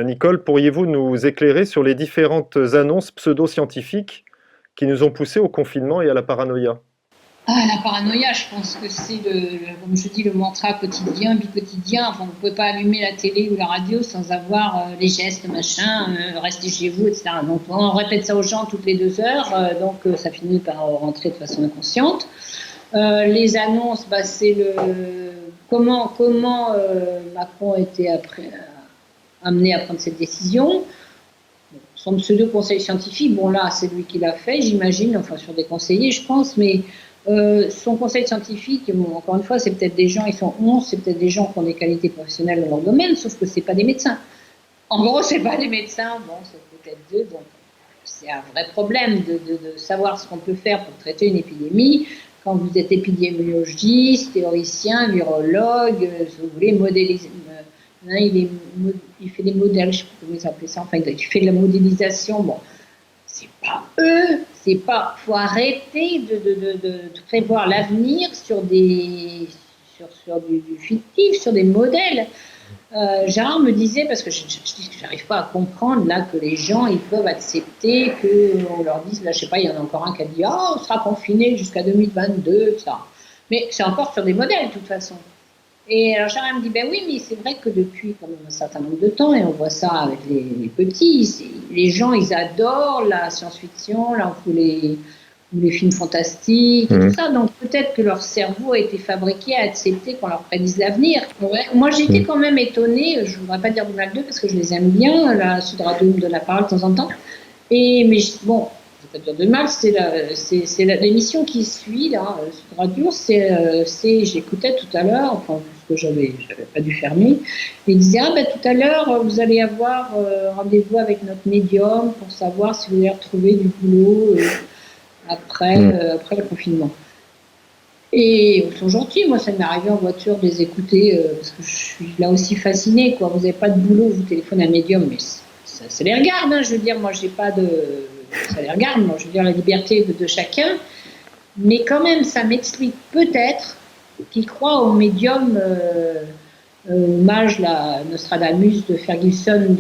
Nicole, pourriez-vous nous éclairer sur les différentes annonces pseudo-scientifiques qui nous ont poussés au confinement et à la paranoïa? Ah, la paranoïa, je pense que c'est comme je dis, le mantra quotidien, bi-quotidien. Enfin, vous ne pouvez pas allumer la télé ou la radio sans avoir les gestes, machin, restez chez vous, etc. Donc, on répète ça aux gens toutes les 2 heures, donc ça finit par rentrer de façon inconsciente. Les annonces, bah, c'est comment Macron a été amené à prendre cette décision. Son pseudo-conseil scientifique, bon là, c'est lui qui l'a fait, j'imagine, enfin sur des conseillers, je pense, mais son conseil scientifique, bon, encore une fois, c'est peut-être des gens, ils sont 11, c'est peut-être des gens qui ont des qualités professionnelles dans leur domaine, sauf que c'est pas des médecins. En gros, c'est pas des médecins, bon, c'est peut-être deux, donc c'est un vrai problème de savoir ce qu'on peut faire pour traiter une épidémie. Quand vous êtes épidémiologiste, théoricien, virologue, si vous voulez, modéliser. Il fait des modèles, je ne sais pas comment ils appellent ça, enfin, il fait de la modélisation. Bon, c'est pas eux, c'est pas. Il faut arrêter de prévoir l'avenir sur du fictif, sur des modèles. Gérard me disait, parce que je dis que j'arrive pas à comprendre là que les gens ils peuvent accepter qu'on leur dise, là je sais pas, il y en a encore un qui a dit on sera confiné jusqu'à 2022, ça. Mais c'est encore sur des modèles de toute façon. Et alors Gérard me dit ben oui, mais c'est vrai que depuis quand même un certain nombre de temps, et on voit ça avec les petits, les gens ils adorent la science-fiction, là ou les films fantastiques et tout ça. Donc peut-être que leur cerveau a été fabriqué à accepter qu'on leur prédise l'avenir. Ouais. Moi j'étais quand même étonnée, je ne voudrais pas dire du mal d'eux parce que je les aime bien, la Sud Radio me donne la parole de temps en temps. Mais bon, je ne vais pas dire de mal, c'est l'émission qui suit là, Sud Radio, j'écoutais tout à l'heure, enfin parce que j'avais pas dû fermer, il disait ben, tout à l'heure vous allez avoir rendez-vous avec notre médium pour savoir si vous allez retrouver du boulot après le confinement. Et ils sont gentils, moi ça m'est arrivé en voiture de les écouter parce que je suis là aussi fascinée, quoi. Vous n'avez pas de boulot, vous téléphonez à un médium, mais ça les regarde, hein, je veux dire, moi j'ai pas de. Ça les regarde, moi je veux dire la liberté de chacun, mais quand même ça m'explique peut-être qu'ils croient au médium mage, la Nostradamus de Ferguson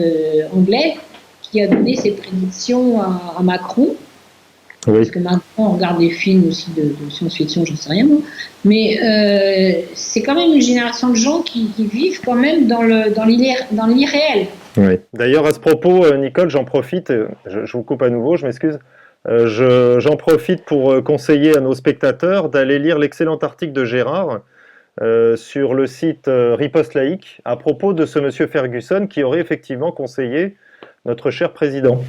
anglais, qui a donné ses prédictions à Macron. Oui. Parce que maintenant, on regarde des films aussi de science-fiction, je ne sais rien, moi. Mais c'est quand même une génération de gens qui vivent quand même dans l'irréel. Oui. D'ailleurs, à ce propos, Nicole, j'en profite, je vous coupe à nouveau, je m'excuse. J'en profite pour conseiller à nos spectateurs d'aller lire l'excellent article de Gérard sur le site Riposte Laïque à propos de ce monsieur Ferguson qui aurait effectivement conseillé notre cher président.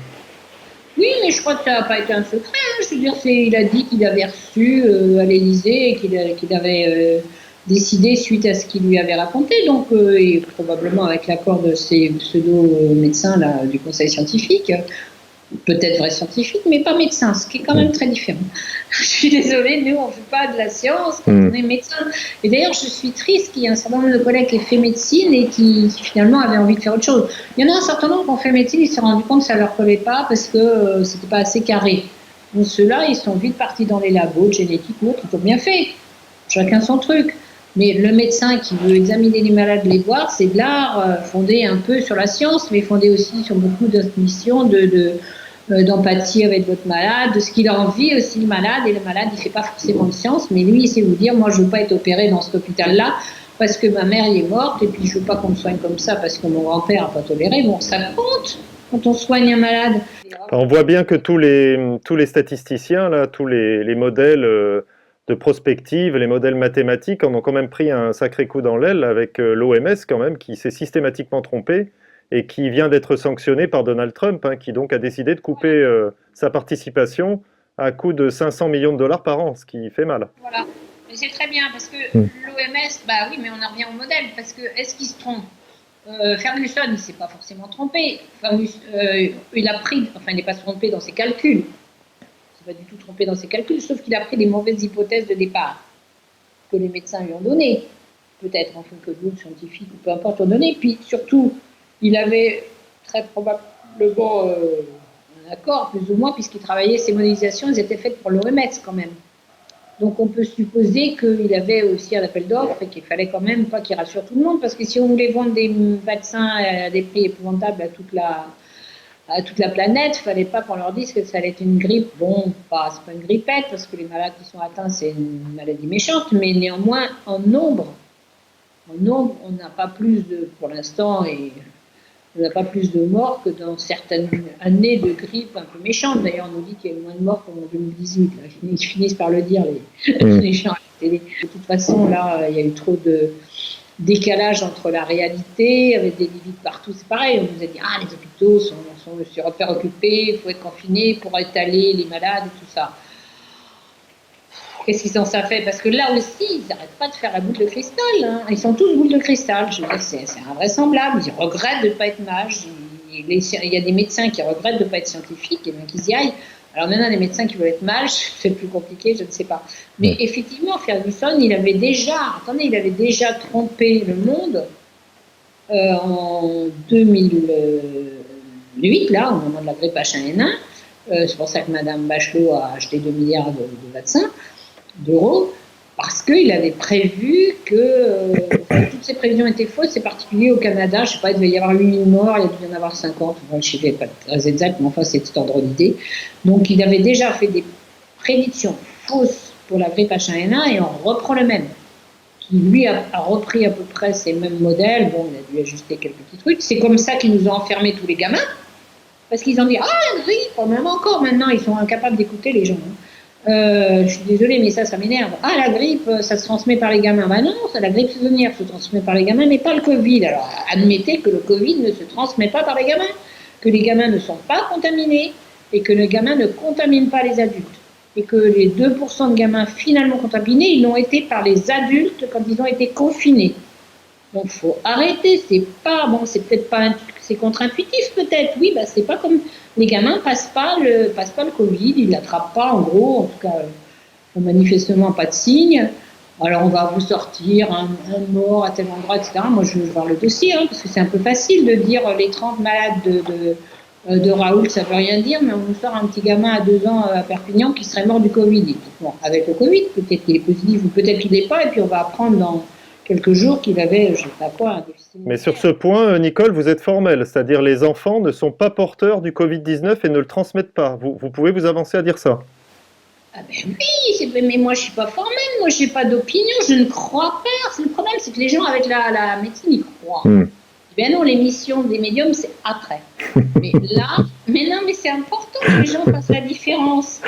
Oui, mais je crois que ça n'a pas été un secret. Hein. Je veux dire, il a dit qu'il avait reçu à l'Élysée et qu'il avait décidé suite à ce qu'il lui avait raconté, donc, et probablement avec l'accord de ces pseudo-médecins là, du conseil scientifique, peut-être vrai scientifique, mais pas médecin, ce qui est quand même très différent. Je suis désolée, nous on ne fait pas de la science, on est médecin. Et d'ailleurs, je suis triste qu'il y ait un certain nombre de collègues qui aient fait médecine et qui finalement avaient envie de faire autre chose. Il y en a un certain nombre qui ont fait médecine, ils se sont rendus compte que ça ne leur collait pas parce que c'était pas assez carré. Donc ceux-là, ils sont vite partis dans les labos de génétique ou autre, ils ont bien fait. Chacun son truc. Mais le médecin qui veut examiner les malades, les voir, c'est de l'art fondé un peu sur la science, mais fondé aussi sur beaucoup d'intuition, d'empathie avec votre malade, de ce qu'il a envie aussi le malade, et le malade il fait pas forcément de science, mais lui il sait vous dire moi je veux pas être opéré dans cet hôpital là parce que ma mère y est morte et puis je veux pas qu'on me soigne comme ça parce que mon grand-père a pas toléré. Bon, ça compte quand on soigne un malade. On voit bien que tous les statisticiens là, tous les modèles de prospective, les modèles mathématiques en ont quand même pris un sacré coup dans l'aile avec l'OMS quand même qui s'est systématiquement trompé et qui vient d'être sanctionné par Donald Trump, hein, qui donc a décidé de couper sa participation à coût de 500 millions de dollars par an, ce qui fait mal. Voilà, mais c'est très bien, parce que l'OMS, bah oui, mais on en revient au modèle, parce que est-ce qu'il se trompe Ferguson, il ne s'est pas forcément trompé. Il a pris, enfin, il n'est pas trompé dans ses calculs. Il ne s'est pas du tout trompé dans ses calculs, sauf qu'il a pris des mauvaises hypothèses de départ que les médecins lui ont données, peut-être en fait que d'autres scientifiques ou peu importe ont donné. Puis surtout, il avait très probablement un accord, plus ou moins, puisqu'il travaillait, ces modélisations, elles étaient faites pour l'OMS quand même. Donc on peut supposer qu'il avait aussi un appel d'offres et qu'il fallait quand même pas qu'il rassure tout le monde, parce que si on voulait vendre des vaccins à des prix épouvantables à toute la planète, il fallait pas qu'on leur dise que ça allait être une grippe. Bon, c'est pas une grippette, parce que les malades qui sont atteints, c'est une maladie méchante, mais néanmoins, on n'a pas plus pour l'instant, et on n'a pas plus de morts que dans certaines années de grippe un peu méchante. D'ailleurs, on nous dit qu'il y a eu moins de morts qu'en 2018. Là. Ils finissent par le dire, les gens à la télé. De toute façon, là, il y a eu trop de décalage entre la réalité, avec des limites partout. C'est pareil, on nous a dit les hôpitaux sont suroccupés, il faut être confiné pour étaler les malades et tout ça. Qu'est-ce qu'ils en savent fait? Parce que là aussi, ils n'arrêtent pas de faire la boule de cristal. Hein. Ils sont tous boule de cristal. Je veux dire, c'est invraisemblable. Ils regrettent de ne pas être mages. Il y a des médecins qui regrettent de ne pas être scientifiques et bien qu'ils y aillent. Alors maintenant, des médecins qui veulent être mages, c'est plus compliqué, je ne sais pas. Mais effectivement, Ferguson, il avait déjà trompé le monde en 2008, là, au moment de la grippe H1N1. C'est pour ça que Mme Bachelot a acheté 2 milliards de vaccins, d'euros, parce qu'il avait prévu que toutes ces prévisions étaient fausses. C'est particulier au Canada, je ne sais pas, il devait y avoir 8000 morts, il devait y en avoir 50, le chiffre n'est pas très exact, mais enfin c'est cet ordre d'idée. Donc il avait déjà fait des prédictions fausses pour la grippe H1N1 et on reprend le même, qui lui a repris à peu près ces mêmes modèles. Bon, il a dû ajuster quelques petits trucs. C'est comme ça qu'ils nous ont enfermés tous les gamins, parce qu'ils ont dit la grippe, même encore maintenant, ils sont incapables d'écouter les gens. Je suis désolée, mais ça m'énerve. La grippe, ça se transmet par les gamins. Non, la grippe saisonnière se transmet par les gamins, mais pas le Covid. Alors, admettez que le Covid ne se transmet pas par les gamins, que les gamins ne sont pas contaminés et que le gamin ne contamine pas les adultes. Et que les 2% de gamins finalement contaminés, ils l'ont été par les adultes quand ils ont été confinés. Donc, il faut arrêter. C'est peut-être pas, c'est contre-intuitif peut-être. Oui, c'est pas comme les gamins passent pas le Covid, ils l'attrapent pas en gros. En tout cas, manifestement pas de signe. Alors, on va vous sortir un mort à tel endroit, etc. Moi, je veux voir le dossier, parce que c'est un peu facile de dire les 30 malades de Raoult, ça veut rien dire, mais on nous sort un petit gamin à 2 ans à Perpignan qui serait mort du Covid. Bon, avec le Covid, peut-être qu'il est positif ou peut-être qu'il n'est pas, et puis on va apprendre dans quelques jours qu'il avait, je ne sais pas quoi, un déficit. Mais sur ce point, Nicole, vous êtes formelle, c'est-à-dire les enfants ne sont pas porteurs du Covid-19 et ne le transmettent pas. Vous pouvez vous avancer à dire ça? Oui, mais moi je ne suis pas formelle, moi je n'ai pas d'opinion, je ne crois pas. Le problème, c'est que les gens avec la médecine, ils croient. Ben non, l'émission des médiums, c'est après. Mais c'est important que les gens fassent la différence.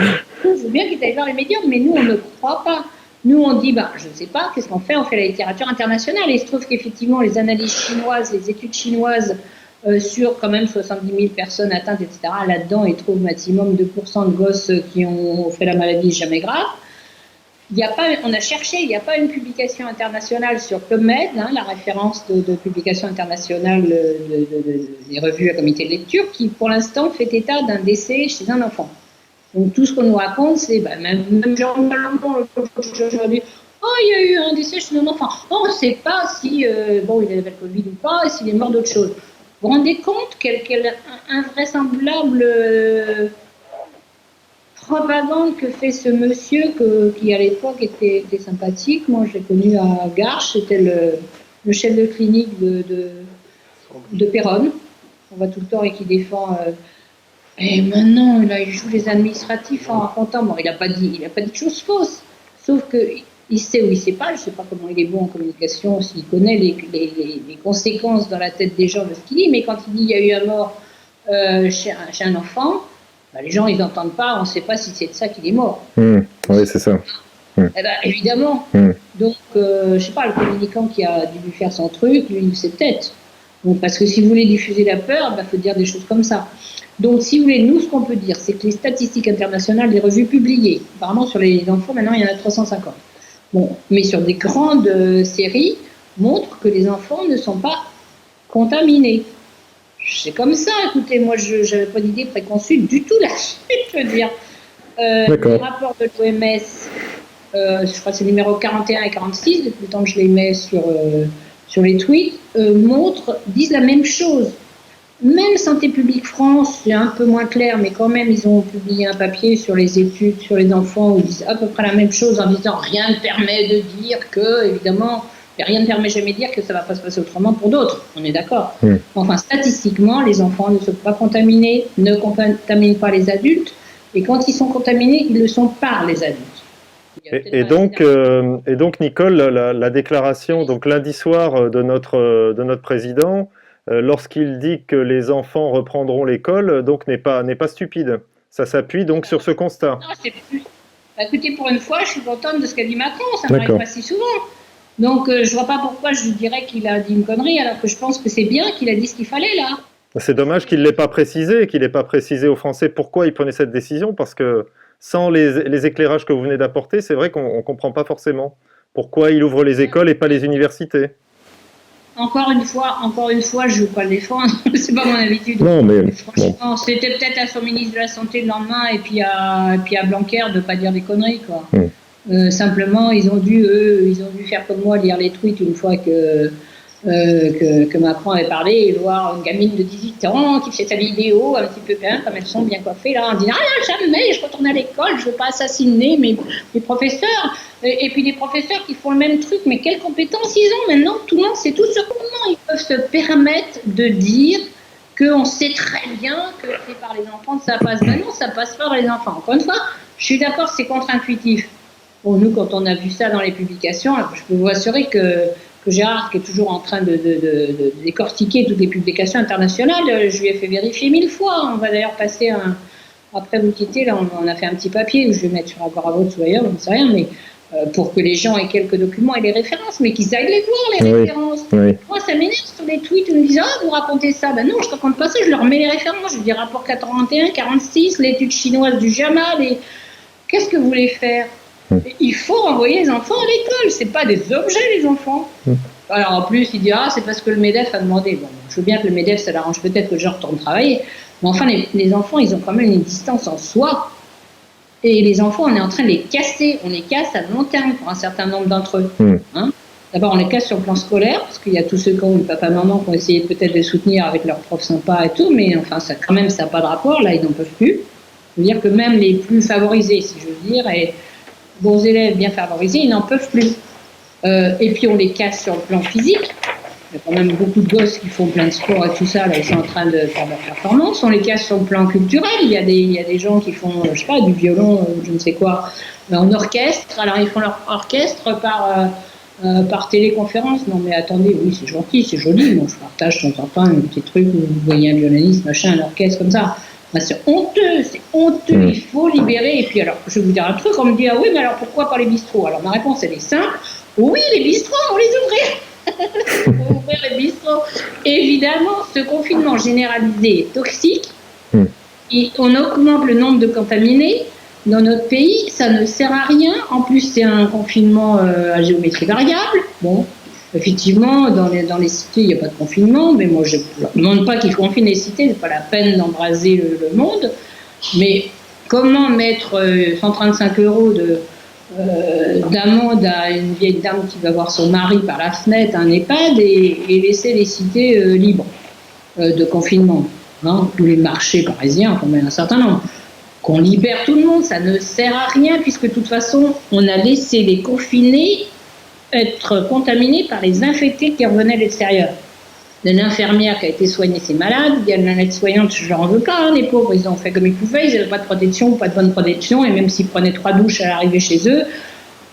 Je veux bien qu'ils aillent voir les médiums, mais nous, on ne croit pas. Nous, on dit, je ne sais pas, qu'est-ce qu'on fait? On fait la littérature internationale. Et il se trouve qu'effectivement, les analyses chinoises, les études chinoises sur quand même 70 000 personnes atteintes, etc., là-dedans, ils trouvent maximum 2% de gosses qui ont fait la maladie jamais grave. On a cherché, il n'y a pas une publication internationale sur PubMed, la référence de publication internationale des revues à comité de lecture, qui pour l'instant fait état d'un décès chez un enfant. Donc tout ce qu'on nous raconte, c'est même Jean Malenfant aujourd'hui, il y a eu un décès chez un enfant. On ne sait pas si il avait le Covid ou pas, et s'il est mort d'autre chose. Vous vous rendez compte quelle invraisemblable propagande que fait ce monsieur qui à l'époque était sympathique. Moi je l'ai connu à Garches, c'était le chef de clinique de Péronne. On va tout le temps et qui défend. Et maintenant il joue les administratifs en racontant. Il n'a pas dit de choses fausses. Sauf qu'il sait ou il ne sait pas. Je ne sais pas comment il est bon en communication, s'il connaît les conséquences dans la tête des gens de ce qu'il dit. Mais quand il dit qu'il y a eu un mort chez un enfant. Les gens, ils n'entendent pas, on ne sait pas si c'est de ça qu'il est mort. Oui, c'est ça. Évidemment. Donc, je ne sais pas, le communicant qui a dû lui faire son truc, lui, il sait peut-être. Donc, parce que si vous voulez diffuser la peur, il faut dire des choses comme ça. Donc, si vous voulez, nous, ce qu'on peut dire, c'est que les statistiques internationales, les revues publiées, apparemment sur les enfants, maintenant, il y en a 350. Bon, mais sur des grandes séries, montrent que les enfants ne sont pas contaminés. C'est comme ça, écoutez, moi je n'avais pas d'idée préconçue du tout là-dessus, je veux dire. Les rapports de l'OMS, je crois que c'est numéro 41 et 46, depuis le temps que je les mets sur les tweets, disent la même chose. Même Santé publique France, c'est un peu moins clair, mais quand même, ils ont publié un papier sur les études sur les enfants où ils disent à peu près la même chose en disant rien ne permet de dire que, évidemment, et rien ne permet jamais de dire que ça ne va pas se passer autrement pour d'autres. On est d'accord. Enfin, statistiquement, les enfants ne sont pas contaminés, ne contaminent pas les adultes, et quand ils sont contaminés, ils le sont par les adultes. Et donc, Nicole, la déclaration, donc lundi soir de notre président, lorsqu'il dit que les enfants reprendront l'école, donc n'est pas stupide. Ça s'appuie donc sur ce constat. Non, c'est plus. Bah, écoutez, pour une fois, je suis contente de ce qu'a dit Macron, ça n'arrive pas si souvent. Donc, je ne vois pas pourquoi je dirais qu'il a dit une connerie, alors que je pense que c'est bien qu'il a dit ce qu'il fallait là. C'est dommage qu'il ne l'ait pas précisé, qu'il n'ait pas précisé aux Français pourquoi il prenait cette décision, parce que sans les éclairages que vous venez d'apporter, c'est vrai qu'on ne comprend pas forcément pourquoi il ouvre les écoles et pas les universités. Encore une fois, je ne veux pas le défendre, c'est pas mon habitude. Non, mais franchement, c'était peut-être à son ministre de la Santé le lendemain et puis à Blanquer de ne pas dire des conneries, quoi. Simplement, ils ont dû faire comme moi, lire les tweets une fois que Macron avait parlé et voir une gamine de 18 ans qui fait sa vidéo un petit peu comme elles sont bien coiffées là, en disant jamais je retourne à l'école, je ne veux pas assassiner mes professeurs. Et puis les professeurs qui font le même truc, mais quelles compétences ils ont maintenant? Tout le monde sait tout sur comment ils peuvent se permettre de dire qu'on sait très bien que c'est par les enfants que ça passe. Ben non, ça passe pas par les enfants. Encore une fois, je suis d'accord, c'est contre-intuitif. Bon, nous, quand on a vu ça dans les publications, je peux vous assurer que Gérard, qui est toujours en train de décortiquer toutes les publications internationales, je lui ai fait vérifier 1000 fois. On va d'ailleurs passer après vous quitter, là, on a fait un petit papier où je vais mettre sur rapport à votre ou ailleurs, je ne sais rien, mais pour que les gens aient quelques documents et les références, mais qu'ils aillent les voir, les références. Moi, ça m'énerve sur les tweets, ils me disent vous racontez ça. Ben non, je ne raconte pas ça, je leur mets les références. Je dis rapport 81, 46, l'étude chinoise du JAMA, qu'est-ce que vous voulez faire? Il faut renvoyer les enfants à l'école, c'est pas des objets les enfants. Alors en plus il dit c'est parce que le MEDEF a demandé. Bon, je veux bien que le MEDEF ça l'arrange peut-être que je retourne travailler, mais enfin les enfants ils ont quand même une distance en soi. Et les enfants on est en train de les casser, on les casse à long terme pour un certain nombre d'entre eux. D'abord on les casse sur le plan scolaire parce qu'il y a tous ceux qui ont eu papa maman qui ont essayé peut-être de soutenir avec leurs profs sympas et tout, mais enfin ça quand même ça n'a pas de rapport, là ils n'en peuvent plus. Je veux dire que même les plus favorisés si je veux dire et bons élèves bien favorisés, ils n'en peuvent plus. Et puis on les casse sur le plan physique. Il y a quand même beaucoup de gosses qui font plein de sport et tout ça, là ils sont en train de faire leur performance. On les casse sur le plan culturel. Il y a des gens qui font, je sais pas, du violon, je ne sais quoi, en orchestre. Alors ils font leur orchestre par téléconférence. Non mais attendez, oui c'est gentil, c'est joli. Moi je partage de temps en temps un petit truc où vous voyez un violoniste, machin, un orchestre comme ça. Ben, c'est honteux, il faut libérer. Et puis alors, je vais vous dire un truc, on me dit oui, mais alors pourquoi pas les bistrots? Alors ma réponse elle est simple, oui, les bistrots, on les ouvrir. On va ouvrir les bistrots. Évidemment, ce confinement généralisé est toxique, et on augmente le nombre de contaminés dans notre pays, ça ne sert à rien. En plus, c'est un confinement à géométrie variable. Bon. Effectivement, dans les cités, il n'y a pas de confinement, mais moi, je ne demande pas qu'ils confinent les cités, c'est pas la peine d'embraser le monde. Mais comment mettre 135 € d'amende à une vieille dame qui va voir son mari par la fenêtre, un EHPAD, et laisser les cités libres de confinement, tous les marchés parisiens, quand même un certain nombre. Qu'on libère tout le monde, ça ne sert à rien, puisque de toute façon, on a laissé les confinés être contaminés par les infectés qui revenaient de l'extérieur. Il y a une infirmière qui a été soignée ses malades, il y a une aide-soignante, je leur en veux pas, les pauvres, ils ont fait comme ils pouvaient, ils n'avaient pas de protection, pas de bonne protection, et même s'ils prenaient 3 douches à l'arrivée chez eux,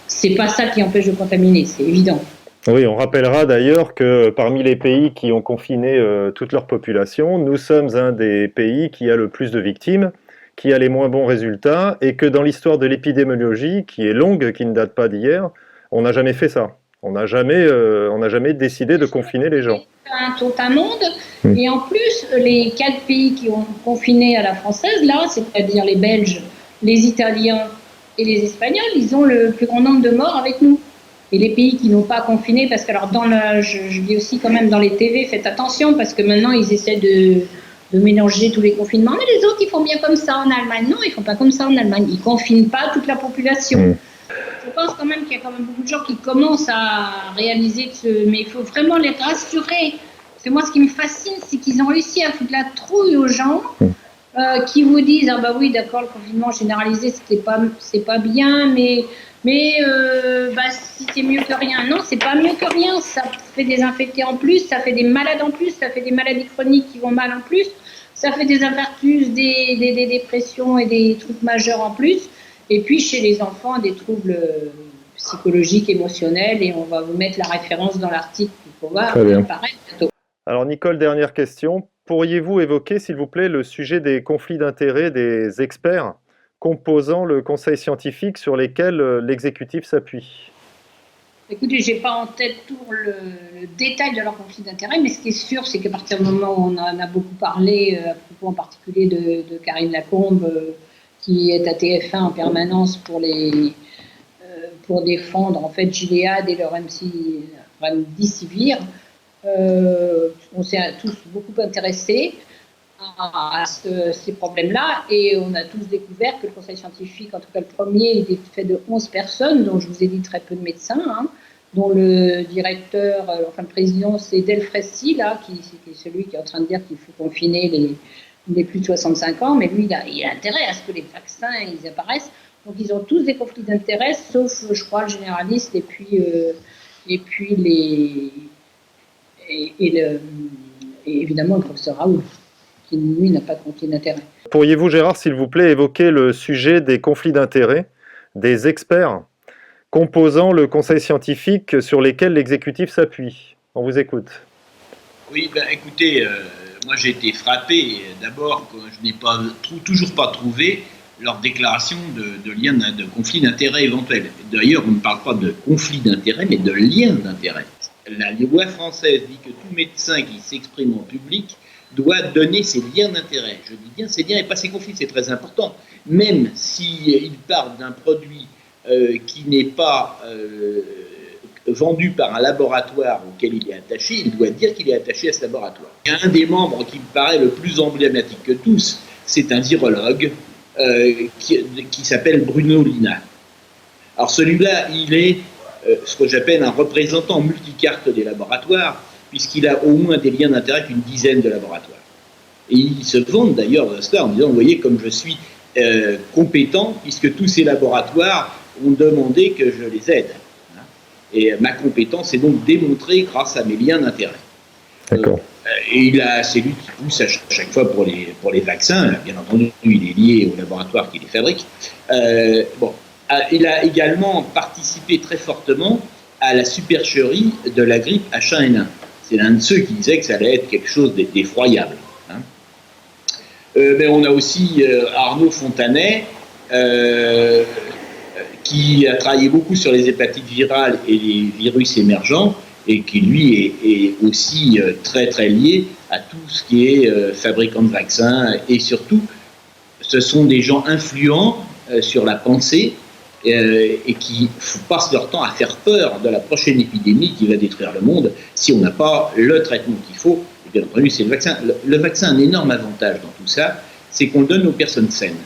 c'est pas ça qui empêche de contaminer, c'est évident. Oui, on rappellera d'ailleurs que parmi les pays qui ont confiné toute leur population, nous sommes un des pays qui a le plus de victimes, qui a les moins bons résultats, et que dans l'histoire de l'épidémiologie, qui est longue, qui ne date pas d'hier, on n'a jamais fait ça. On n'a jamais décidé de confiner les gens. Tout un monde. Et en plus, les 4 pays qui ont confiné à la française, là, c'est-à-dire les Belges, les Italiens et les Espagnols, ils ont le plus grand nombre de morts avec nous. Et les pays qui n'ont pas confiné, parce que alors je dis aussi quand même dans les TV, faites attention, parce que maintenant ils essaient de mélanger tous les confinements. Mais les autres, ils font bien comme ça en Allemagne. Non, ils font pas comme ça en Allemagne. Ils confinent pas toute la population. Je pense quand même qu'il y a quand même beaucoup de gens qui commencent à réaliser mais il faut vraiment les rassurer. moi, ce qui me fascine, c'est qu'ils ont réussi à foutre la trouille aux gens qui vous disent ah bah oui, d'accord, le confinement généralisé, c'est pas bien, mais bah, si c'est mieux que rien. Non, c'est pas mieux que rien. Ça fait des infectés en plus, ça fait des malades en plus, ça fait des maladies chroniques qui vont mal en plus, ça fait des infarctus, des dépressions et des trucs majeurs en plus. Et puis chez les enfants, des troubles psychologiques, émotionnels. Et on va vous mettre la référence dans l'article qui va apparaître bientôt. Alors Nicole, dernière question. Pourriez-vous évoquer, s'il vous plaît, le sujet des conflits d'intérêts des experts composant le conseil scientifique sur lesquels l'exécutif s'appuie? Écoutez, je n'ai pas en tête tout le détail de leur conflit d'intérêts, mais ce qui est sûr, c'est qu'à partir du moment où on en a beaucoup parlé, à propos en particulier de Karine Lacombe, qui est à TF1 en permanence pour défendre en fait Gilead et leur remdesivir, on s'est tous beaucoup intéressés à ces problèmes-là, et on a tous découvert que le conseil scientifique, en tout cas le premier, était fait de 11 personnes, dont je vous ai dit très peu de médecins, dont le directeur, enfin le président, c'est Delfraissy, là, qui est celui qui est en train de dire qu'il faut confiner les plus de 65 ans, mais lui, il a intérêt à ce que les vaccins ils apparaissent. Donc ils ont tous des conflits d'intérêts, sauf, je crois, le généraliste, et puis évidemment le professeur Raoult, qui lui n'a pas de conflit d'intérêts. Pourriez-vous, Gérard, s'il vous plaît, évoquer le sujet des conflits d'intérêts des experts composant le conseil scientifique sur lesquels l'exécutif s'appuie? On vous écoute. Oui, écoutez, moi j'ai été frappé. D'abord, je n'ai toujours pas trouvé leur déclaration de lien de conflit d'intérêts éventuel. D'ailleurs, on ne parle pas de conflit d'intérêts, mais de lien d'intérêt. La loi française dit que tout médecin qui s'exprime en public doit donner ses liens d'intérêt. Je dis bien ses liens et pas ses conflits, c'est très important. Même s'il parle d'un produit qui n'est pas vendu par un laboratoire auquel il est attaché, il doit dire qu'il est attaché à ce laboratoire. Un des membres qui me paraît le plus emblématique que tous, c'est un virologue qui s'appelle Bruno Lina. Alors celui-là, il est ce que j'appelle un représentant multicarte des laboratoires, puisqu'il a au moins des liens d'intérêt qu'une dizaine de laboratoires. Et il se vante d'ailleurs de cela en disant, vous voyez, comme je suis compétent, puisque tous ces laboratoires ont demandé que je les aide. Et ma compétence est donc démontrée grâce à mes liens d'intérêt. D'accord. Et c'est lui qui pousse à chaque fois pour les vaccins. Bien entendu, il est lié au laboratoire qui les fabrique. Il a également participé très fortement à la supercherie de la grippe H1N1. C'est l'un de ceux qui disait que ça allait être quelque chose d'effroyable. Mais on a aussi Arnaud Fontanet, qui a travaillé beaucoup sur les hépatites virales et les virus émergents, et qui, lui, est aussi très, très lié à tout ce qui est fabricant de vaccins. Et surtout, ce sont des gens influents sur la pensée et qui passent leur temps à faire peur de la prochaine épidémie qui va détruire le monde si on n'a pas le traitement qu'il faut. Et bien entendu, c'est le vaccin. Le vaccin a un énorme avantage dans tout ça, c'est qu'on le donne aux personnes saines.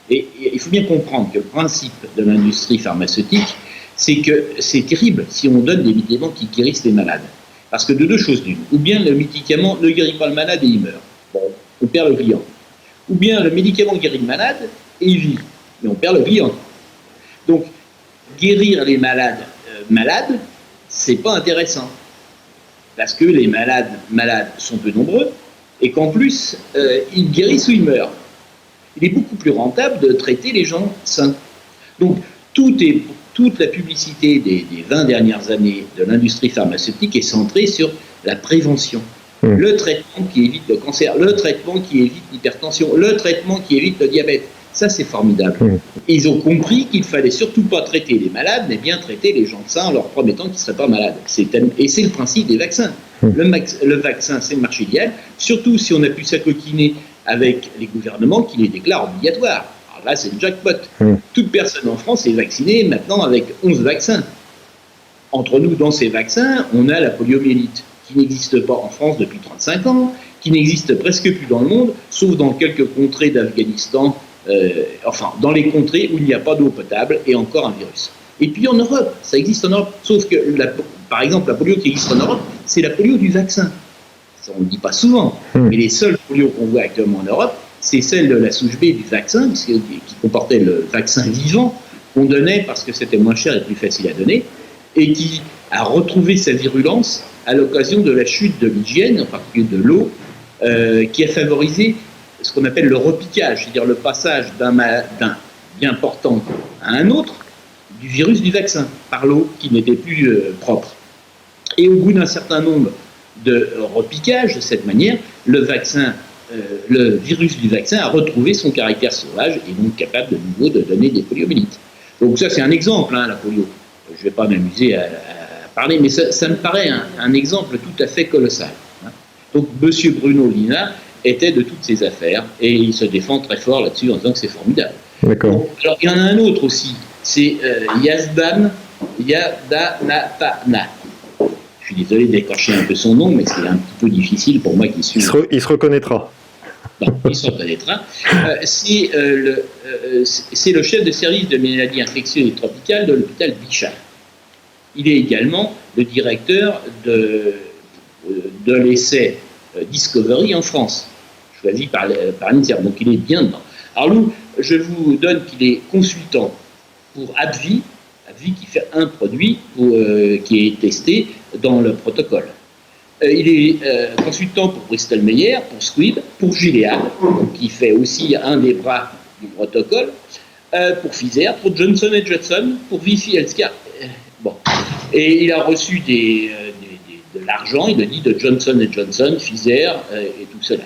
Et il faut bien comprendre que le principe de l'industrie pharmaceutique, c'est que c'est terrible si on donne des médicaments qui guérissent les malades. Parce que de deux choses l'une, ou bien le médicament ne guérit pas le malade et il meurt. Bon, on perd le client. Ou bien le médicament guérit le malade et il vit. Mais on perd le client. Donc, guérir les malades c'est pas intéressant. Parce que les malades sont peu nombreux et qu'en plus, ils guérissent ou ils meurent. Il est beaucoup plus rentable de traiter les gens sains. Donc, toute la publicité des 20 dernières années de l'industrie pharmaceutique est centrée sur la prévention. Le traitement qui évite le cancer, le traitement qui évite l'hypertension, le traitement qui évite le diabète. Ça, c'est formidable. Ils ont compris qu'il ne fallait surtout pas traiter les malades, mais bien traiter les gens sains en leur promettant qu'ils ne seraient pas malades. Et c'est le principe des vaccins. Le vaccin, c'est le marché idéal, surtout si on a pu s'acoquiner avec les gouvernements qui les déclarent obligatoires. Alors là, c'est le jackpot. Toute personne en France est vaccinée maintenant avec 11 vaccins. Entre nous, dans ces vaccins, on a la poliomyélite, qui n'existe pas en France depuis 35 ans, qui n'existe presque plus dans le monde, sauf dans quelques contrées d'Afghanistan, dans les contrées où il n'y a pas d'eau potable et encore un virus. Et puis en Europe, ça existe en Europe, sauf que, par exemple, la polio qui existe en Europe, c'est la polio du vaccin. Ça, on ne le dit pas souvent, mais les seuls polios qu'on voit actuellement en Europe, c'est celle de la souche B du vaccin, qui comportait le vaccin vivant, qu'on donnait parce que c'était moins cher et plus facile à donner, et qui a retrouvé sa virulence à l'occasion de la chute de l'hygiène, en particulier de l'eau, qui a favorisé ce qu'on appelle le repiquage, c'est-à-dire le passage d'un bien portant à un autre du virus du vaccin, par l'eau qui n'était plus propre. Et au bout d'un certain nombre de repiquages, de cette manière, le virus du vaccin a retrouvé son caractère sauvage et donc capable de nouveau de donner des poliomyélites. Donc ça, c'est un exemple, la polio. Je ne vais pas m'amuser à parler, mais ça me paraît un exemple tout à fait colossal. Donc M. Bruno Lina était de toutes ces affaires et il se défend très fort là-dessus en disant que c'est formidable. D'accord. Bon, alors il y en a un autre aussi, c'est Yazdan Yadanatana. Je suis désolé d'écorcher un peu son nom, mais c'est un petit peu difficile pour moi qui suis... Il se reconnaîtra. Non, il se reconnaîtra. C'est le chef de service de maladies infectieuses et tropicales de l'hôpital Bichat. Il est également le directeur de l'essai Discovery en France, choisi par l'INSERM, donc il est bien dedans. Alors nous, je vous donne qu'il est consultant pour AbbVie qui fait un produit qui est testé dans le protocole. Il est consultant pour Bristol Myers, pour Squibb, pour Gilead, qui fait aussi un des bras du protocole, pour Pfizer, pour Johnson & Johnson, pour Vifi Healthcare. Bon. Et il a reçu de l'argent, il a dit, de Johnson & Johnson, Pfizer et tout cela.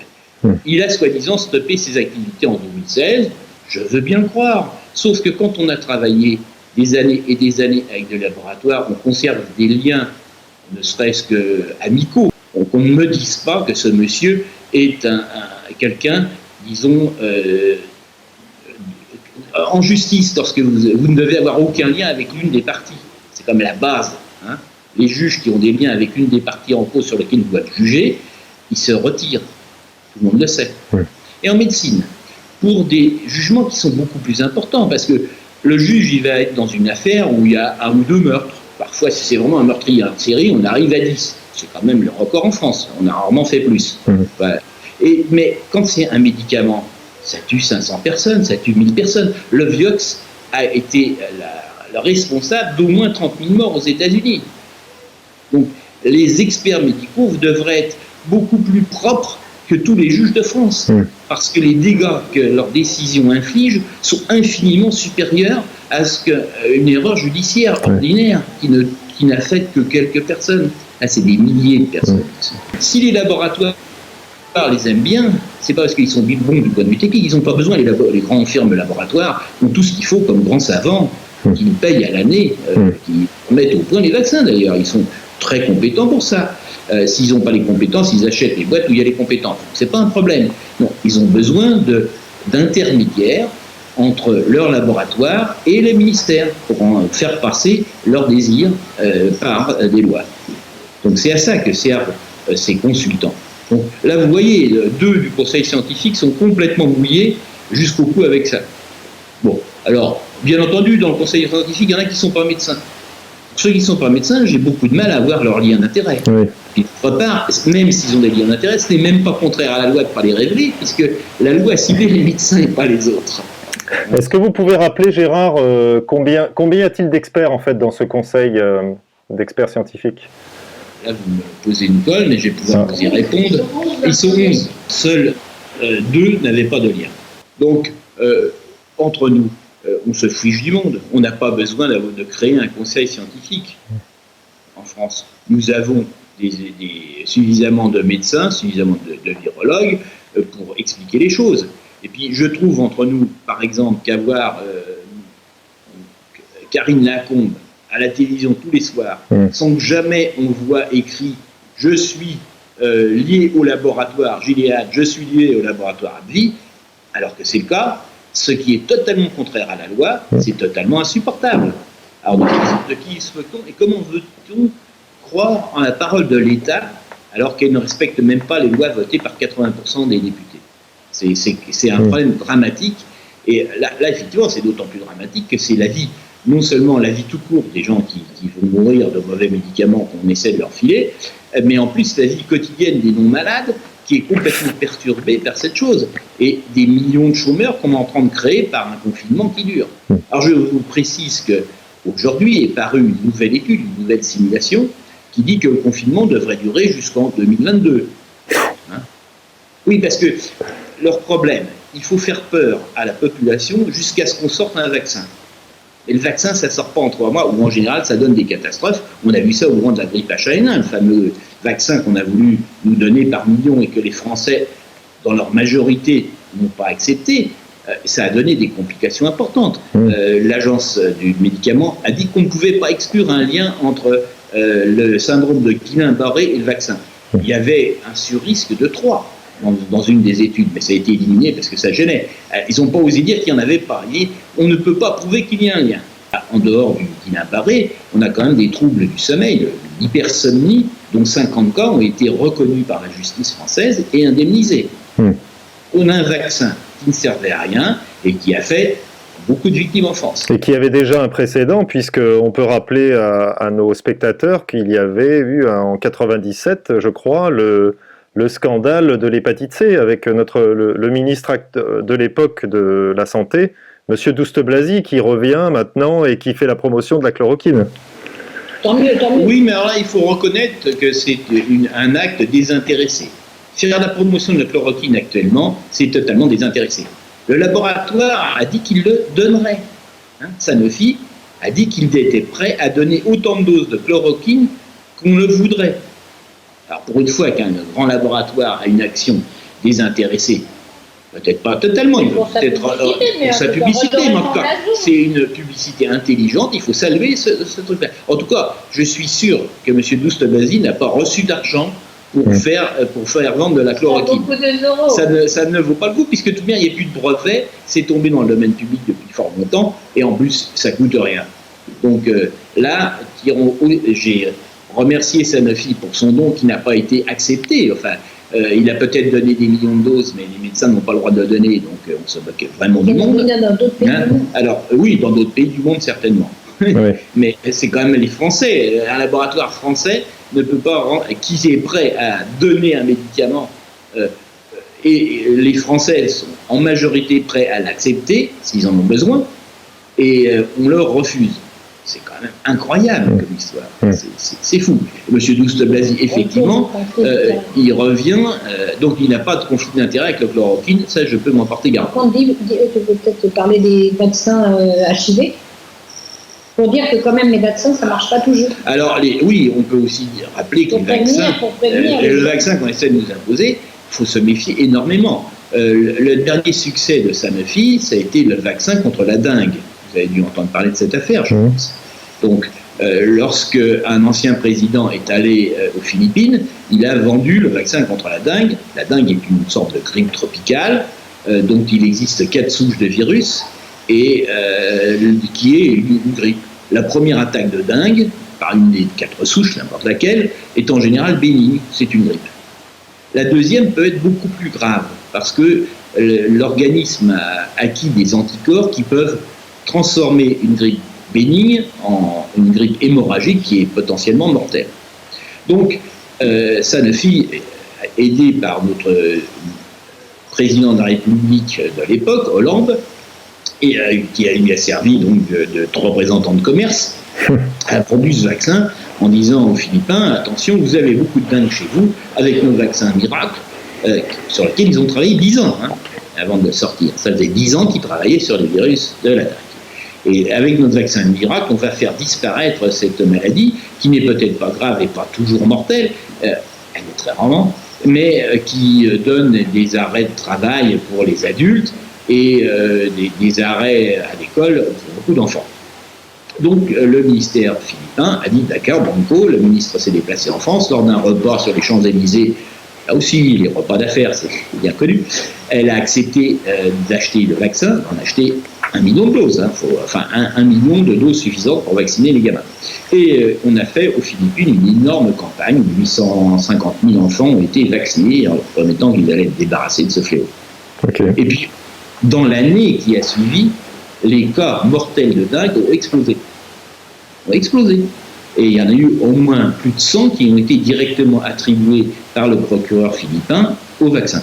Il a soi-disant stoppé ses activités en 2016, je veux bien le croire, sauf que quand on a travaillé des années et des années avec des laboratoires, on conserve des liens, ne serait-ce qu'amicaux. Donc on ne me dise pas que ce monsieur est quelqu'un, disons, en justice, lorsque vous ne devez avoir aucun lien avec l'une des parties. C'est comme la base. Les juges qui ont des liens avec l'une des parties en cause sur lesquelles ils doivent juger, ils se retirent. Tout le monde le sait. Oui. Et en médecine, pour des jugements qui sont beaucoup plus importants, parce que le juge, il va être dans une affaire où il y a 1 ou 2 meurtres. Parfois, si c'est vraiment un meurtrier en série, on arrive à 10. C'est quand même le record en France. On a rarement fait plus. Voilà. Mais quand c'est un médicament, ça tue 500 personnes, ça tue 1000 personnes. Le Vioxx a été le responsable d'au moins 30 000 morts aux États-Unis. Donc, les experts médicaux devraient être beaucoup plus propres que tous les juges de France, parce que les dégâts que leurs décisions infligent sont infiniment supérieurs à ce qu'une erreur judiciaire ordinaire qui n'affecte que quelques personnes. Là, c'est des milliers de personnes. Si les laboratoires les aiment bien, c'est pas parce qu'ils sont bons du point de vue technique, ils n'ont pas besoin, les grandes firmes de laboratoires ont tout ce qu'il faut comme grands savants qui nous payent à l'année, qui mettent au point les vaccins d'ailleurs, ils sont très compétents pour ça. S'ils n'ont pas les compétences, ils achètent les boîtes où il y a les compétences. C'est pas un problème. Non, ils ont besoin d'intermédiaires entre leur laboratoire et les ministères pour en faire passer leurs désirs par des lois. Donc c'est à ça que servent ces consultants. Donc, là, vous voyez, 2 du conseil scientifique sont complètement mouillés jusqu'au cou avec ça. Bon, alors, bien entendu, dans le conseil scientifique, il y en a qui ne sont pas médecins. Pour ceux qui ne sont pas médecins, j'ai beaucoup de mal à voir leur lien d'intérêt. Oui. Et d'autre part, même s'ils ont des liens d'intérêt, ce n'est même pas contraire à la loi de ne pas les révéler, puisque la loi a ciblé les médecins et pas les autres. Est-ce que vous pouvez rappeler, Gérard, combien y a-t-il d'experts en fait dans ce conseil d'experts scientifiques ? Là, vous me posez une colle, mais je vais pouvoir vous y répondre. Ils sont 11. Seuls 2 n'avaient pas de lien. Donc, entre nous, on se fiche du monde. On n'a pas besoin de créer un conseil scientifique en France. Nous avons suffisamment de médecins, suffisamment de virologues pour expliquer les choses. Et puis, je trouve entre nous, par exemple, qu'avoir Karine Lacombe à la télévision tous les soirs, sans que jamais on voit écrit « Je suis lié au laboratoire Gilead, je suis lié au laboratoire AbbVie », alors que c'est le cas, ce qui est totalement contraire à la loi, c'est totalement insupportable. Alors de qui se veut-on et comment veut-on croire en la parole de l'État alors qu'elle ne respecte même pas les lois votées par 80% des députés ? C'est un problème dramatique. Et là, effectivement, c'est d'autant plus dramatique que c'est la vie non seulement la vie tout court des gens qui vont mourir de mauvais médicaments qu'on essaie de leur filer, mais en plus la vie quotidienne des non-malades qui est complètement perturbée par cette chose. Et des millions de chômeurs qu'on est en train de créer par un confinement qui dure. Alors je vous précise qu'aujourd'hui est parue une nouvelle étude, une nouvelle simulation, qui dit que le confinement devrait durer jusqu'en 2022. Hein? Oui, parce que leur problème, il faut faire peur à la population jusqu'à ce qu'on sorte un vaccin. Et le vaccin, ça ne sort pas en 3 mois, ou en général, ça donne des catastrophes. On a vu ça au moment de la grippe H1N1, le fameux vaccin qu'on a voulu nous donner par millions et que les Français, dans leur majorité, n'ont pas accepté. Ça a donné des complications importantes. L'agence du médicament a dit qu'on ne pouvait pas exclure un lien entre le syndrome de Guillain-Barré et le vaccin. Il y avait un surrisque de 3 dans une des études, mais ça a été éliminé parce que ça gênait. Ils n'ont pas osé dire qu'il n'y en avait pas. On ne peut pas prouver qu'il y a un lien. En dehors du Guillain-Barré, on a quand même des troubles du sommeil, l'hypersomnie, dont 50 cas ont été reconnus par la justice française et indemnisés. On a un vaccin qui ne servait à rien et qui a fait beaucoup de victimes en France. Et qui avait déjà un précédent, puisqu'on peut rappeler à nos spectateurs qu'il y avait eu en 97, je crois, le scandale de l'hépatite C avec le ministre de l'époque de la Santé, M. Douste-Blazy, qui revient maintenant et qui fait la promotion de la chloroquine. Tant mieux, tant mieux. Oui, mais alors là, il faut reconnaître que c'est un acte désintéressé. Faire la promotion de la chloroquine actuellement, c'est totalement désintéressé. Le laboratoire a dit qu'il le donnerait. Sanofi a dit qu'il était prêt à donner autant de doses de chloroquine qu'on le voudrait. Alors pour une fois qu'un grand laboratoire a une action désintéressée, peut-être pas totalement, il peut peut-être pour sa publicité, mais en tout cas, c'est une publicité intelligente, il faut saluer ce truc-là. En tout cas, je suis sûr que M. Douste-Blazy n'a pas reçu d'argent pour faire vendre de la chloroquine. Ça ne vaut pas le coup, puisque tout bien, il n'y a plus de brevet, c'est tombé dans le domaine public depuis fort longtemps, et en plus, ça ne coûte rien. Donc là, j'ai remercié Sanofi pour son don qui n'a pas été accepté. Enfin, il a peut-être donné des millions de doses, mais les médecins n'ont pas le droit de le donner, donc on se moque vraiment du monde. Dans d'autres pays du monde. Alors oui, dans d'autres pays du monde, certainement. Oui. Mais c'est quand même les Français. Un laboratoire français ne peut pas qui est prêt à donner un médicament et les Français sont en majorité prêts à l'accepter s'ils en ont besoin et on leur refuse. C'est quand même incroyable comme histoire. C'est fou. Monsieur Douste-Blazy, effectivement, il revient, donc il n'a pas de conflit d'intérêt avec le chloroquine, ça je peux m'en porter garant. Tu peux peut-être parler des vaccins HIV pour dire que quand même les vaccins, ça ne marche pas toujours. Alors oui, on peut aussi rappeler que le vaccin qu'on essaie de nous imposer, il faut se méfier énormément. Le dernier succès de Sanofi, ça a été le vaccin contre la dengue. Vous avez dû entendre parler de cette affaire, je pense. Donc, lorsque un ancien président est allé aux Philippines, il a vendu le vaccin contre la dengue. La dengue est une sorte de grippe tropicale, dont il existe 4 souches de virus, et qui est une grippe. La première attaque de dengue, par une des 4 souches, n'importe laquelle, est en général bénigne, c'est une grippe. La deuxième peut être beaucoup plus grave, parce que l'organisme a acquis des anticorps qui peuvent transformer une grippe bénigne en une grippe hémorragique qui est potentiellement mortelle. Donc, Sanofi, aidé par notre président de la République de l'époque, Hollande, et qui lui a servi donc de représentant de commerce, a produit ce vaccin en disant aux Philippins, attention, vous avez beaucoup de dingue chez vous, avec nos vaccins miracles, sur lesquels ils ont travaillé 10 ans, avant de sortir. Ça faisait 10 ans qu'ils travaillaient sur les virus de la dengue. Et avec notre vaccin miracle, on va faire disparaître cette maladie, qui n'est peut-être pas grave et pas toujours mortelle, elle est très rarement, mais qui donne des arrêts de travail pour les adultes et des arrêts à l'école pour beaucoup d'enfants. Donc le ministère philippin a dit d'accord, banco, le ministre s'est déplacé en France lors d'un repas sur les Champs-Élysées. Là aussi, les repas d'affaires, c'est bien connu. Elle a accepté d'acheter le vaccin, d'en acheter 1 million de doses, enfin 1 million de doses suffisantes pour vacciner les gamins. Et on a fait aux Philippines une énorme campagne où 850 000 enfants ont été vaccinés en leur promettant qu'ils allaient être débarrassés de ce fléau. Okay. Et puis, dans l'année qui a suivi, les cas mortels de dengue ont explosé. Et il y en a eu au moins plus de 100 qui ont été directement attribués par le procureur philippin au vaccin.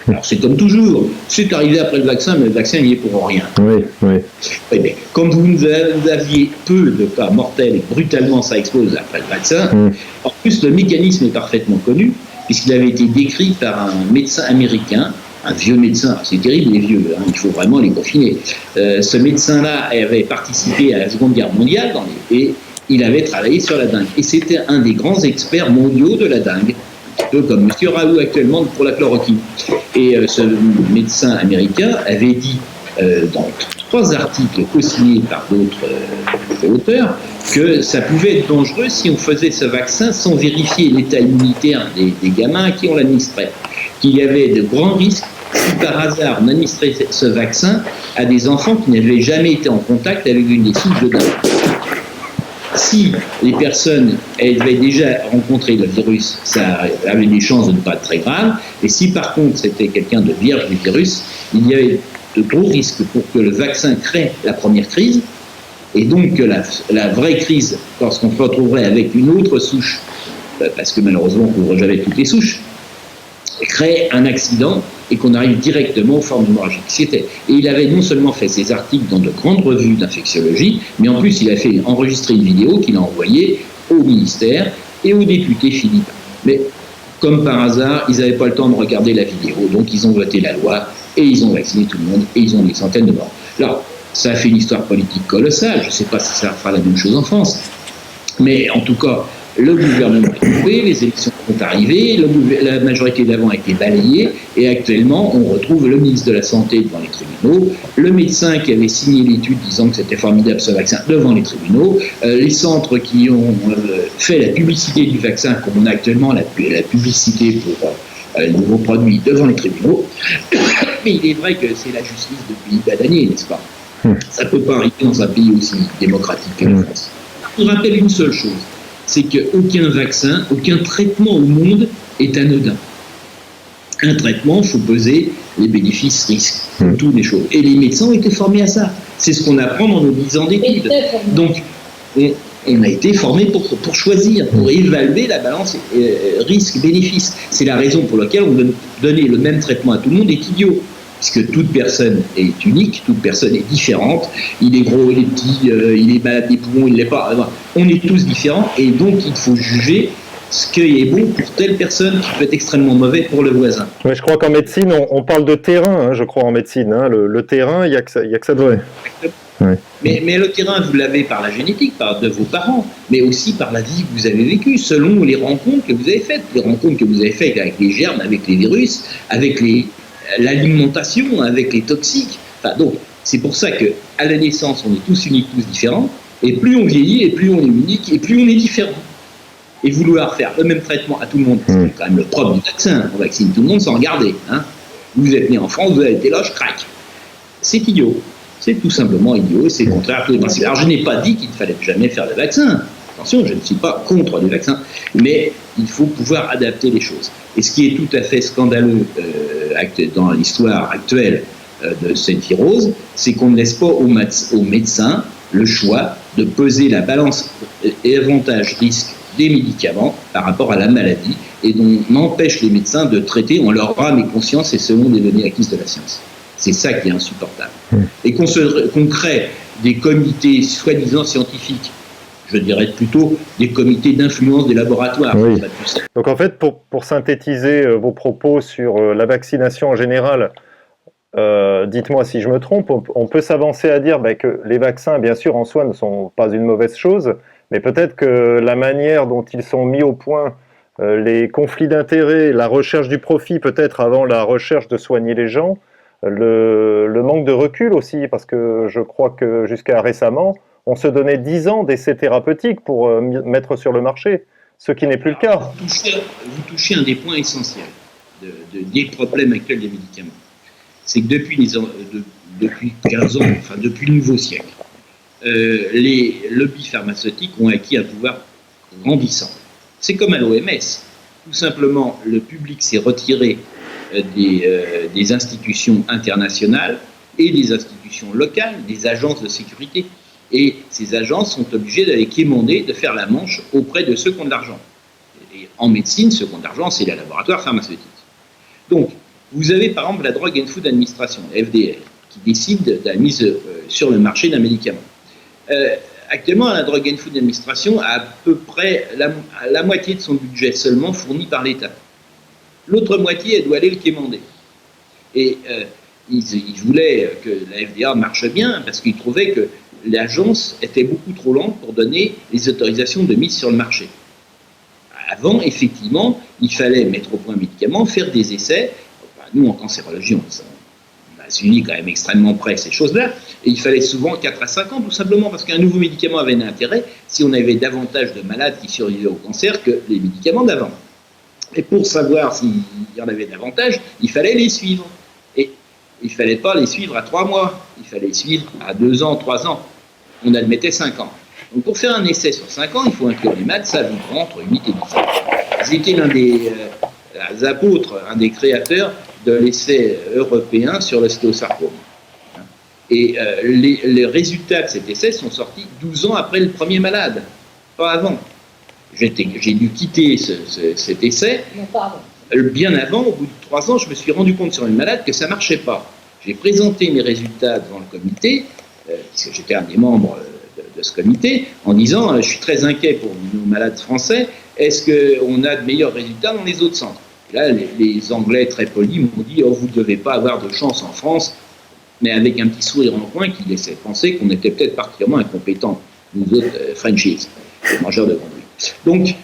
Alors c'est comme toujours, c'est arrivé après le vaccin, mais le vaccin il n'y est pour rien. Oui. Oui, mais comme vous aviez peu de cas mortels et brutalement ça explose après le vaccin, en plus le mécanisme est parfaitement connu, puisqu'il avait été décrit par un médecin américain, un vieux médecin, c'est terrible les vieux, hein, il faut vraiment les confiner. Ce médecin-là avait participé à la Seconde Guerre mondiale et il avait travaillé sur la dengue. Et c'était un des grands experts mondiaux de la dengue, un peu comme M. Raoult actuellement pour la chloroquine. Et ce médecin américain avait dit dans 3 articles co-signés par d'autres auteurs que ça pouvait être dangereux si on faisait ce vaccin sans vérifier l'état immunitaire des gamins à qui on l'administrait. Qu'il y avait de grands risques si par hasard on administrait ce vaccin à des enfants qui n'avaient jamais été en contact avec une des souches de dengue. Si les personnes avaient déjà rencontré le virus, ça avait des chances de ne pas être très grave. Et si par contre c'était quelqu'un de vierge du virus, il y avait de gros risques pour que le vaccin crée la première crise. Et donc que la vraie crise, lorsqu'on se retrouverait avec une autre souche, parce que malheureusement on ne couvre jamais toutes les souches, crée un accident et qu'on arrive directement aux formes hémorragiques. Et il avait non seulement fait ses articles dans de grandes revues d'infectiologie, mais en plus il a fait enregistrer une vidéo qu'il a envoyée au ministère et aux députés philippins. Mais comme par hasard, ils n'avaient pas le temps de regarder la vidéo, donc ils ont voté la loi et ils ont vacciné tout le monde et ils ont des centaines de morts. Alors, ça a fait une histoire politique colossale, je ne sais pas si ça fera la même chose en France, mais en tout cas, le gouvernement est tombé, les élections sont arrivées, la majorité d'avant a été balayée, et actuellement, on retrouve le ministre de la Santé devant les tribunaux, le médecin qui avait signé l'étude disant que c'était formidable ce vaccin devant les tribunaux, les centres qui ont fait la publicité du vaccin, comme on a actuellement la publicité pour les nouveaux produits devant les tribunaux. Mais il est vrai que c'est la justice depuis d'années, n'est-ce pas? Ça ne peut pas arriver dans un pays aussi démocratique que la France. Je vous rappelle une seule chose, c'est qu'aucun vaccin, aucun traitement au monde est anodin. Un traitement, il faut peser les bénéfices-risques, toutes les choses. Et les médecins ont été formés à ça. C'est ce qu'on apprend dans nos 10 ans d'études. Donc, on a été formés pour choisir, pour évaluer la balance risque-bénéfice. C'est la raison pour laquelle on donner le même traitement à tout le monde est idiot. Puisque toute personne est unique, toute personne est différente. Il est gros, il est petit, il est malade des poumons, il ne l'est pas. On est tous différents et donc il faut juger ce qui est bon pour telle personne qui peut être extrêmement mauvais pour le voisin. Mais je crois qu'en médecine, on parle de terrain, hein, je crois en médecine. Hein. Le terrain, il n'y a que ça de vrai. Ouais. Mais le terrain, vous l'avez par la génétique, par de vos parents, mais aussi par la vie que vous avez vécue, selon les rencontres que vous avez faites. Les rencontres que vous avez faites avec les germes, avec les virus, avec l'alimentation, avec les toxiques. Enfin, donc, c'est pour ça qu'à la naissance, on est tous uniques, tous différents, et plus on vieillit, et plus on est unique, et plus on est différent. Et vouloir faire le même traitement à tout le monde, c'est quand même le propre du vaccin. On vaccine tout le monde sans regarder. Hein. Vous êtes né en France, vous avez été là, je craque. C'est idiot. C'est tout simplement idiot, et c'est contraire à tous les principes. Alors, je n'ai pas dit qu'il ne fallait jamais faire de vaccin. Attention, je ne suis pas contre les vaccins, mais il faut pouvoir adapter les choses. Et ce qui est tout à fait scandaleux dans l'histoire actuelle de cette virose, c'est qu'on ne laisse pas aux médecins le choix de peser la balance avantage-risque des médicaments par rapport à la maladie, et on empêche les médecins de traiter en leur âme et conscience et selon les données acquises de la science. C'est ça qui est insupportable. Et qu'on crée des comités soi-disant scientifiques, je dirais plutôt des comités d'influence des laboratoires. Oui. Donc en fait, pour synthétiser vos propos sur la vaccination en général, dites-moi si je me trompe, on peut s'avancer à dire que les vaccins, bien sûr, en soi, ne sont pas une mauvaise chose, mais peut-être que la manière dont ils sont mis au point, les conflits d'intérêts, la recherche du profit peut-être avant la recherche de soigner les gens, le manque de recul aussi, parce que je crois que jusqu'à récemment, on se donnait 10 ans d'essais thérapeutiques pour mettre sur le marché, ce qui n'est plus le cas. Vous touchez un des points essentiels des problèmes actuels des médicaments. C'est que depuis 15 ans, enfin depuis le nouveau siècle, les lobbies pharmaceutiques ont acquis un pouvoir grandissant. C'est comme à l'OMS. Tout simplement, le public s'est retiré des institutions internationales et des institutions institutions locales, des agences de sécurité. Et ces agences sont obligées d'aller quémander, de faire la manche auprès de ceux qui ont de l'argent. Et en médecine, ceux qui ont de l'argent, c'est les laboratoires pharmaceutiques. Donc, vous avez par exemple la Drug and Food Administration, la FDA, qui décide de la mise sur le marché d'un médicament. Actuellement, la Drug and Food Administration a à peu près la moitié de son budget seulement fourni par l'État. L'autre moitié, elle doit aller le quémander. Et ils voulaient que la FDA marche bien parce qu'ils trouvaient que l'agence était beaucoup trop lente pour donner les autorisations de mise sur le marché. Avant, effectivement, il fallait mettre au point un médicament, faire des essais. Enfin, nous, en cancérologie, on a suivi quand même extrêmement près ces choses-là. Et il fallait souvent 4 à 5 ans, tout simplement parce qu'un nouveau médicament avait un intérêt si on avait davantage de malades qui survivaient au cancer que les médicaments d'avant. Et pour savoir s'il y en avait davantage, il fallait les suivre. Et il ne fallait pas les suivre à 3 mois, il fallait les suivre à 2 ans, 3 ans. On admettait 5 ans. Donc pour faire un essai sur 5 ans, il faut inclure les maths, ça vous prend entre 8 et 10 ans. J'étais l'un des apôtres, un des créateurs de l'essai européen sur l'ostéosarcome. Et les résultats de cet essai sont sortis 12 ans après le premier malade, pas avant. J'ai dû quitter cet essai. Bien avant, au bout de 3 ans, je me suis rendu compte sur une malade que ça ne marchait pas. J'ai présenté mes résultats devant le comité, puisque j'étais un des membres de ce comité, en disant je suis très inquiet pour nos malades français, est-ce qu'on a de meilleurs résultats dans les autres centres? Et là, les Anglais très polis m'ont dit vous ne devez pas avoir de chance en France, mais avec un petit sourire en coin qui laissait penser qu'on était peut-être particulièrement incompétents, nous autres Frenchies, les mangeurs de grenouilles. Donc,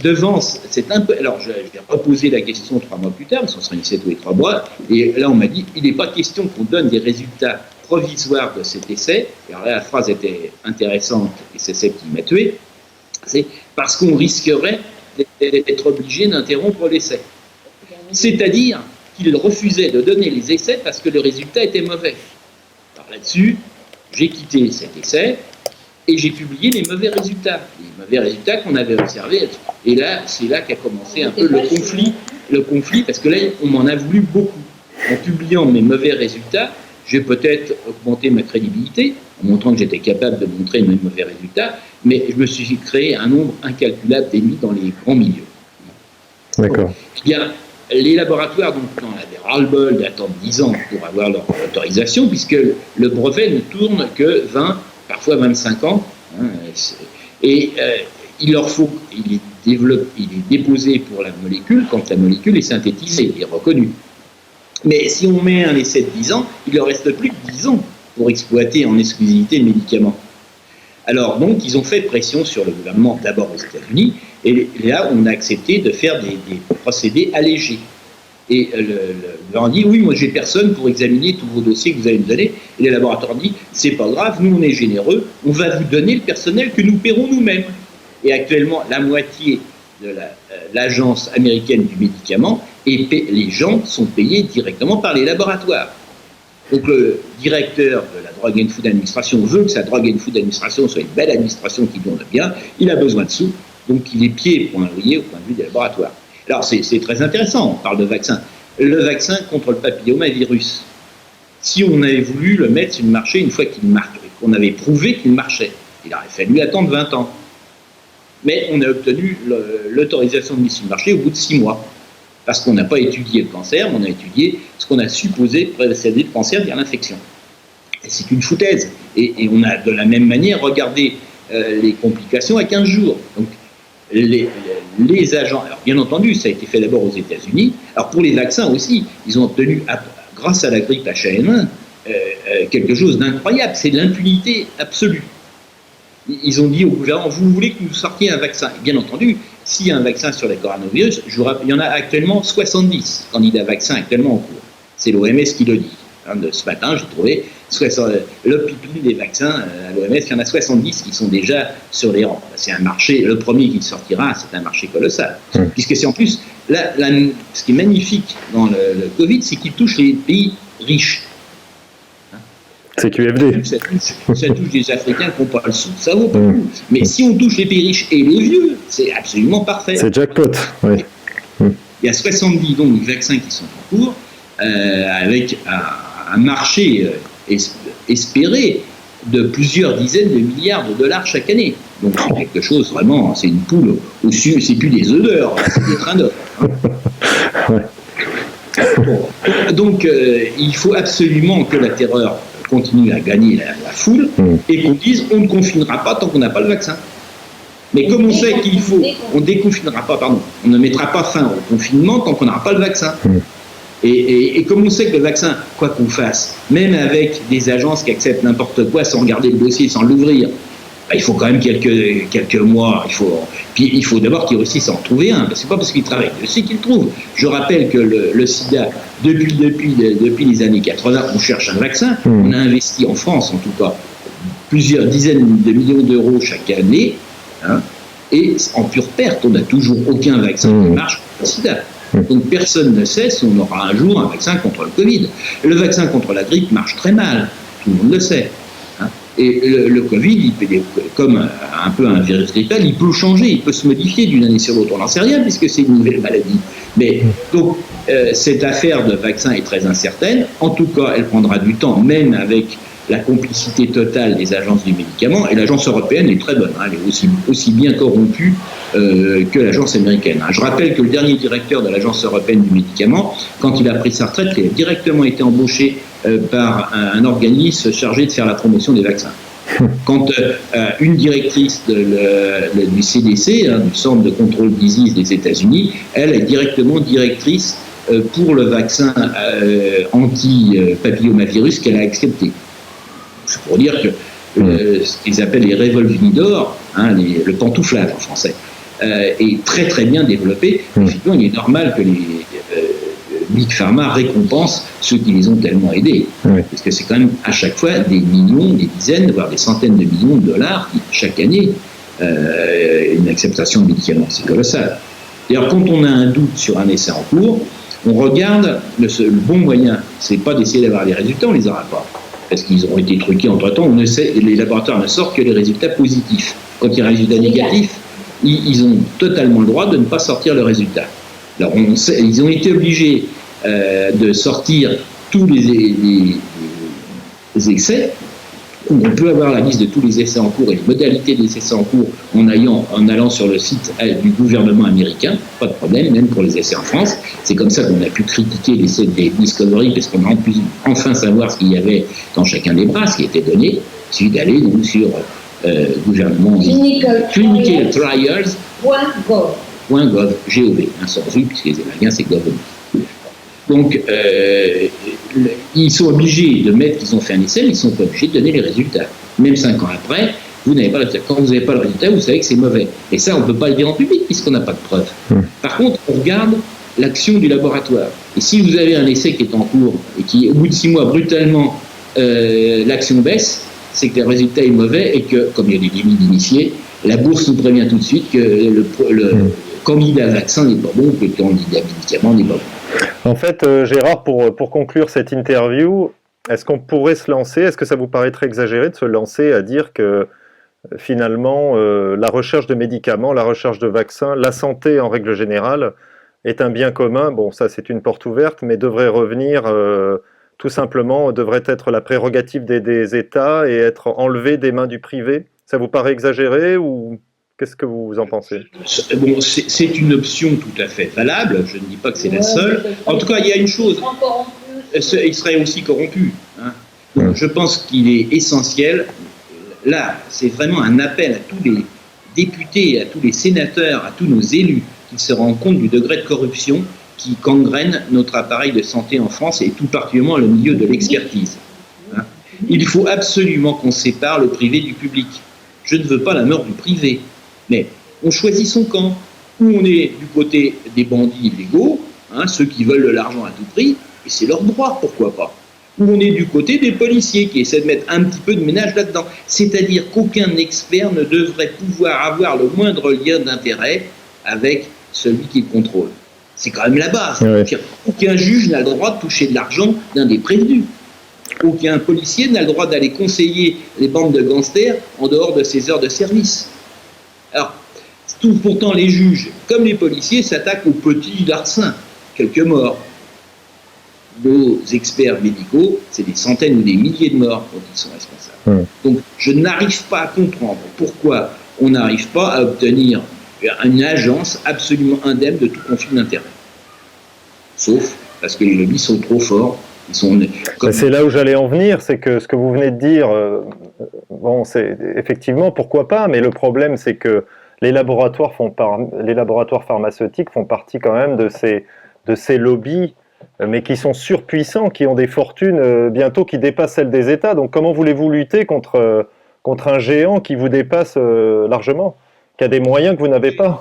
devant, c'est un peu. Alors, j'ai reposé la question 3 mois plus tard, parce qu'on se réunissait tous les 3 mois, et là, on m'a dit il n'est pas question qu'on donne des résultats provisoires de cet essai. Alors là, la phrase était intéressante, et c'est celle qui m'a tué. C'est parce qu'on risquerait d'être obligé d'interrompre l'essai. C'est-à-dire qu'il refusait de donner les essais parce que le résultat était mauvais. Alors là-dessus, j'ai quitté cet essai. Et j'ai publié les mauvais résultats qu'on avait observés. Et là, c'est là qu'a commencé un peu le conflit, parce que là, on m'en a voulu beaucoup. En publiant mes mauvais résultats, j'ai peut-être augmenté ma crédibilité, en montrant que j'étais capable de montrer mes mauvais résultats, mais je me suis créé un nombre incalculable d'ennemis dans les grands milieux. D'accord. Donc, bien, les laboratoires donc, avaient ras-le-bol d'attendre 10 ans pour avoir leur autorisation, puisque le brevet ne tourne que 20, parfois 25 ans, et il est déposé pour la molécule quand la molécule est synthétisée et reconnue. Mais si on met un essai de 10 ans, il ne reste plus que 10 ans pour exploiter en exclusivité le médicament. Alors donc, ils ont fait pression sur le gouvernement, d'abord aux États-Unis, et là, on a accepté de faire des procédés allégés. Et le gouvernement dit, oui, moi j'ai personne pour examiner tous vos dossiers que vous allez nous donner. Et les laboratoires disent, c'est pas grave, nous on est généreux, on va vous donner le personnel que nous paierons nous-mêmes. Et actuellement, la moitié de l'agence américaine du médicament, et les gens sont payés directement par les laboratoires. Donc le directeur de la Drug and Food Administration veut que sa Drug and Food Administration soit une belle administration qui tourne bien, il a besoin de sous, donc il est pieds et poings liés au point de vue des laboratoires. Alors, c'est très intéressant, on parle de vaccin. Le vaccin contre le papillomavirus, si on avait voulu le mettre sur le marché une fois qu'il marche, qu'on avait prouvé qu'il marchait, il aurait fallu attendre 20 ans. Mais on a obtenu l'autorisation de mise sur le marché au bout de 6 mois. Parce qu'on n'a pas étudié le cancer, mais on a étudié ce qu'on a supposé précéder le cancer via l'infection. Et c'est une foutaise. Et on a de la même manière regardé les complications à 15 jours. Donc, les agents, alors bien entendu, ça a été fait d'abord aux États-Unis. Alors pour les vaccins aussi, ils ont obtenu, grâce à la grippe H1N1, quelque chose d'incroyable, c'est l'impunité absolue. Ils ont dit au gouvernement, vous voulez que nous sortiez un vaccin? Et bien entendu, s'il y a un vaccin sur les coronavirus, il y en a actuellement 70 candidats vaccins actuellement en cours. C'est l'OMS qui le dit. Ce matin, j'ai trouvé le pipi des vaccins à l'OMS, il y en a 70 qui sont déjà sur les rangs. C'est un marché, le premier qui sortira, c'est un marché colossal. Puisque c'est en plus, ce qui est magnifique dans le Covid, c'est qu'il touche les pays riches. C'est QFD. Ça touche les Africains qui n'ont pas le sou, ça vaut pas le coup. Mais si on touche les pays riches et les vieux, c'est absolument parfait. C'est jackpot, oui. Il y a 70 donc vaccins qui sont en cours, avec un marché espérée de plusieurs dizaines de milliards de dollars chaque année. Donc c'est quelque chose vraiment, c'est une poule au-dessus, c'est plus des œufs d'or, c'est des trains d'or. Donc il faut absolument que la terreur continue à gagner la foule et qu'on dise on ne confinera pas tant qu'on n'a pas le vaccin. Mais comme on sait qu'il faut, on déconfinera pas, on ne mettra pas fin au confinement tant qu'on n'aura pas le vaccin. Et comme on sait que le vaccin, quoi qu'on fasse, même avec des agences qui acceptent n'importe quoi sans regarder le dossier, sans l'ouvrir, il faut quand même quelques mois. Il faut d'abord qu'ils réussissent à en trouver un. C'est pas parce qu'ils travaillent, c'est qu'ils le trouvent. Je rappelle que le sida, depuis les années 80, on cherche un vaccin. On a investi en France, en tout cas, plusieurs dizaines de millions d'euros chaque année. Et en pure perte, on n'a toujours aucun vaccin qui marche contre le sida. Donc personne ne sait si on aura un jour un vaccin contre le Covid. Le vaccin contre la grippe marche très mal, tout le monde le sait. Et le Covid, comme un peu un virus grippal, il peut changer, il peut se modifier d'une année sur l'autre. On n'en sait rien puisque c'est une nouvelle maladie. Mais donc cette affaire de vaccin est très incertaine. En tout cas, elle prendra du temps, même avec la complicité totale des agences du médicament, et l'agence européenne est très bonne, elle est aussi bien corrompue que l'agence américaine. Je rappelle que le dernier directeur de l'agence européenne du médicament, quand il a pris sa retraite, il a directement été embauché par un organisme chargé de faire la promotion des vaccins. Quand une directrice du CDC, du Centre de contrôle disease des États-Unis, elle est directement directrice pour le vaccin anti-papillomavirus qu'elle a accepté. C'est pour dire que ce qu'ils appellent les Revolvinidor, le pantouflage en français, est très très bien développé. Effectivement, il est normal que les Big Pharma récompensent ceux qui les ont tellement aidés. Parce que c'est quand même à chaque fois des millions, des dizaines, voire des centaines de millions de dollars chaque année. Une acceptation de médicaments, c'est colossal. D'ailleurs, quand on a un doute sur un essai en cours, on regarde le bon moyen. C'est pas d'essayer d'avoir les résultats, on les aura pas. Parce qu'ils auront été truqués entre-temps, les laboratoires ne sortent que les résultats positifs. Quand il y a un résultat négatif, ils ont totalement le droit de ne pas sortir le résultat. Alors ils ont été obligés de sortir tous les essais. On peut avoir la liste de tous les essais en cours et les modalités des essais en cours en allant sur le site du gouvernement américain, pas de problème, même pour les essais en France. C'est comme ça qu'on a pu critiquer l'essai des Discovery, parce qu'on a pu enfin savoir ce qu'il y avait dans chacun des bras, ce qui était donné. Il suffit d'aller donc sur gouvernement clinicaltrials.gov, sans U, puisque les Américains c'est gov. Donc, ils sont obligés de mettre qu'ils ont fait un essai, mais ils ne sont pas obligés de donner les résultats. Même 5 ans après, vous n'avez pas le résultat. Quand vous n'avez pas le résultat, vous savez que c'est mauvais. Et ça, on ne peut pas le dire en public, puisqu'on n'a pas de preuves. Par contre, on regarde l'action du laboratoire. Et si vous avez un essai qui est en cours, et qui, au bout de 6 mois, brutalement, l'action baisse, c'est que le résultat est mauvais, et que, comme il y a des limites d'initiés, la bourse nous prévient tout de suite que le candidat vaccin n'est pas bon, que le candidat médicament n'est pas bon. En fait, Gérard, pour conclure cette interview, est-ce qu'on pourrait se lancer, est-ce que ça vous paraîtrait exagéré de se lancer à dire que finalement la recherche de médicaments, la recherche de vaccins, la santé en règle générale est un bien commun, bon ça c'est une porte ouverte, mais devrait revenir tout simplement, devrait être la prérogative des États et être enlevé des mains du privé? Ça vous paraît exagéré ou qu'est-ce que vous en pensez? Bon, c'est une option tout à fait valable, je ne dis pas que c'est la seule. En tout cas, il y a une chose, il serait aussi corrompu. Donc, je pense qu'il est essentiel, là, c'est vraiment un appel à tous les députés, à tous les sénateurs, à tous nos élus, qui se rendent compte du degré de corruption qui gangrène notre appareil de santé en France et tout particulièrement le milieu de l'expertise. Il faut absolument qu'on sépare le privé du public. Je ne veux pas la mort du privé. Mais on choisit son camp. Ou on est du côté des bandits illégaux, ceux qui veulent de l'argent à tout prix, et c'est leur droit, pourquoi pas. Ou on est du côté des policiers qui essaient de mettre un petit peu de ménage là-dedans. C'est-à-dire qu'aucun expert ne devrait pouvoir avoir le moindre lien d'intérêt avec celui qui le contrôle. C'est quand même la base. Ouais. Aucun juge n'a le droit de toucher de l'argent d'un des prévenus. Aucun policier n'a le droit d'aller conseiller les bandes de gangsters en dehors de ses heures de service. Alors, pourtant, les juges, comme les policiers, s'attaquent aux petits larcins, quelques morts. nos experts médicaux, c'est des centaines ou des milliers de morts dont ils sont responsables. Donc je n'arrive pas à comprendre pourquoi on n'arrive pas à obtenir une agence absolument indemne de tout conflit d'intérêts. Sauf parce que les lobbies sont trop forts. C'est là où j'allais en venir, c'est que ce que vous venez de dire, bon, c'est effectivement pourquoi pas, mais le problème c'est que les laboratoires pharmaceutiques font partie quand même de ces lobbies, mais qui sont surpuissants, qui ont des fortunes bientôt qui dépassent celles des États. Donc comment voulez-vous lutter contre un géant qui vous dépasse largement, qui a des moyens que vous n'avez pas?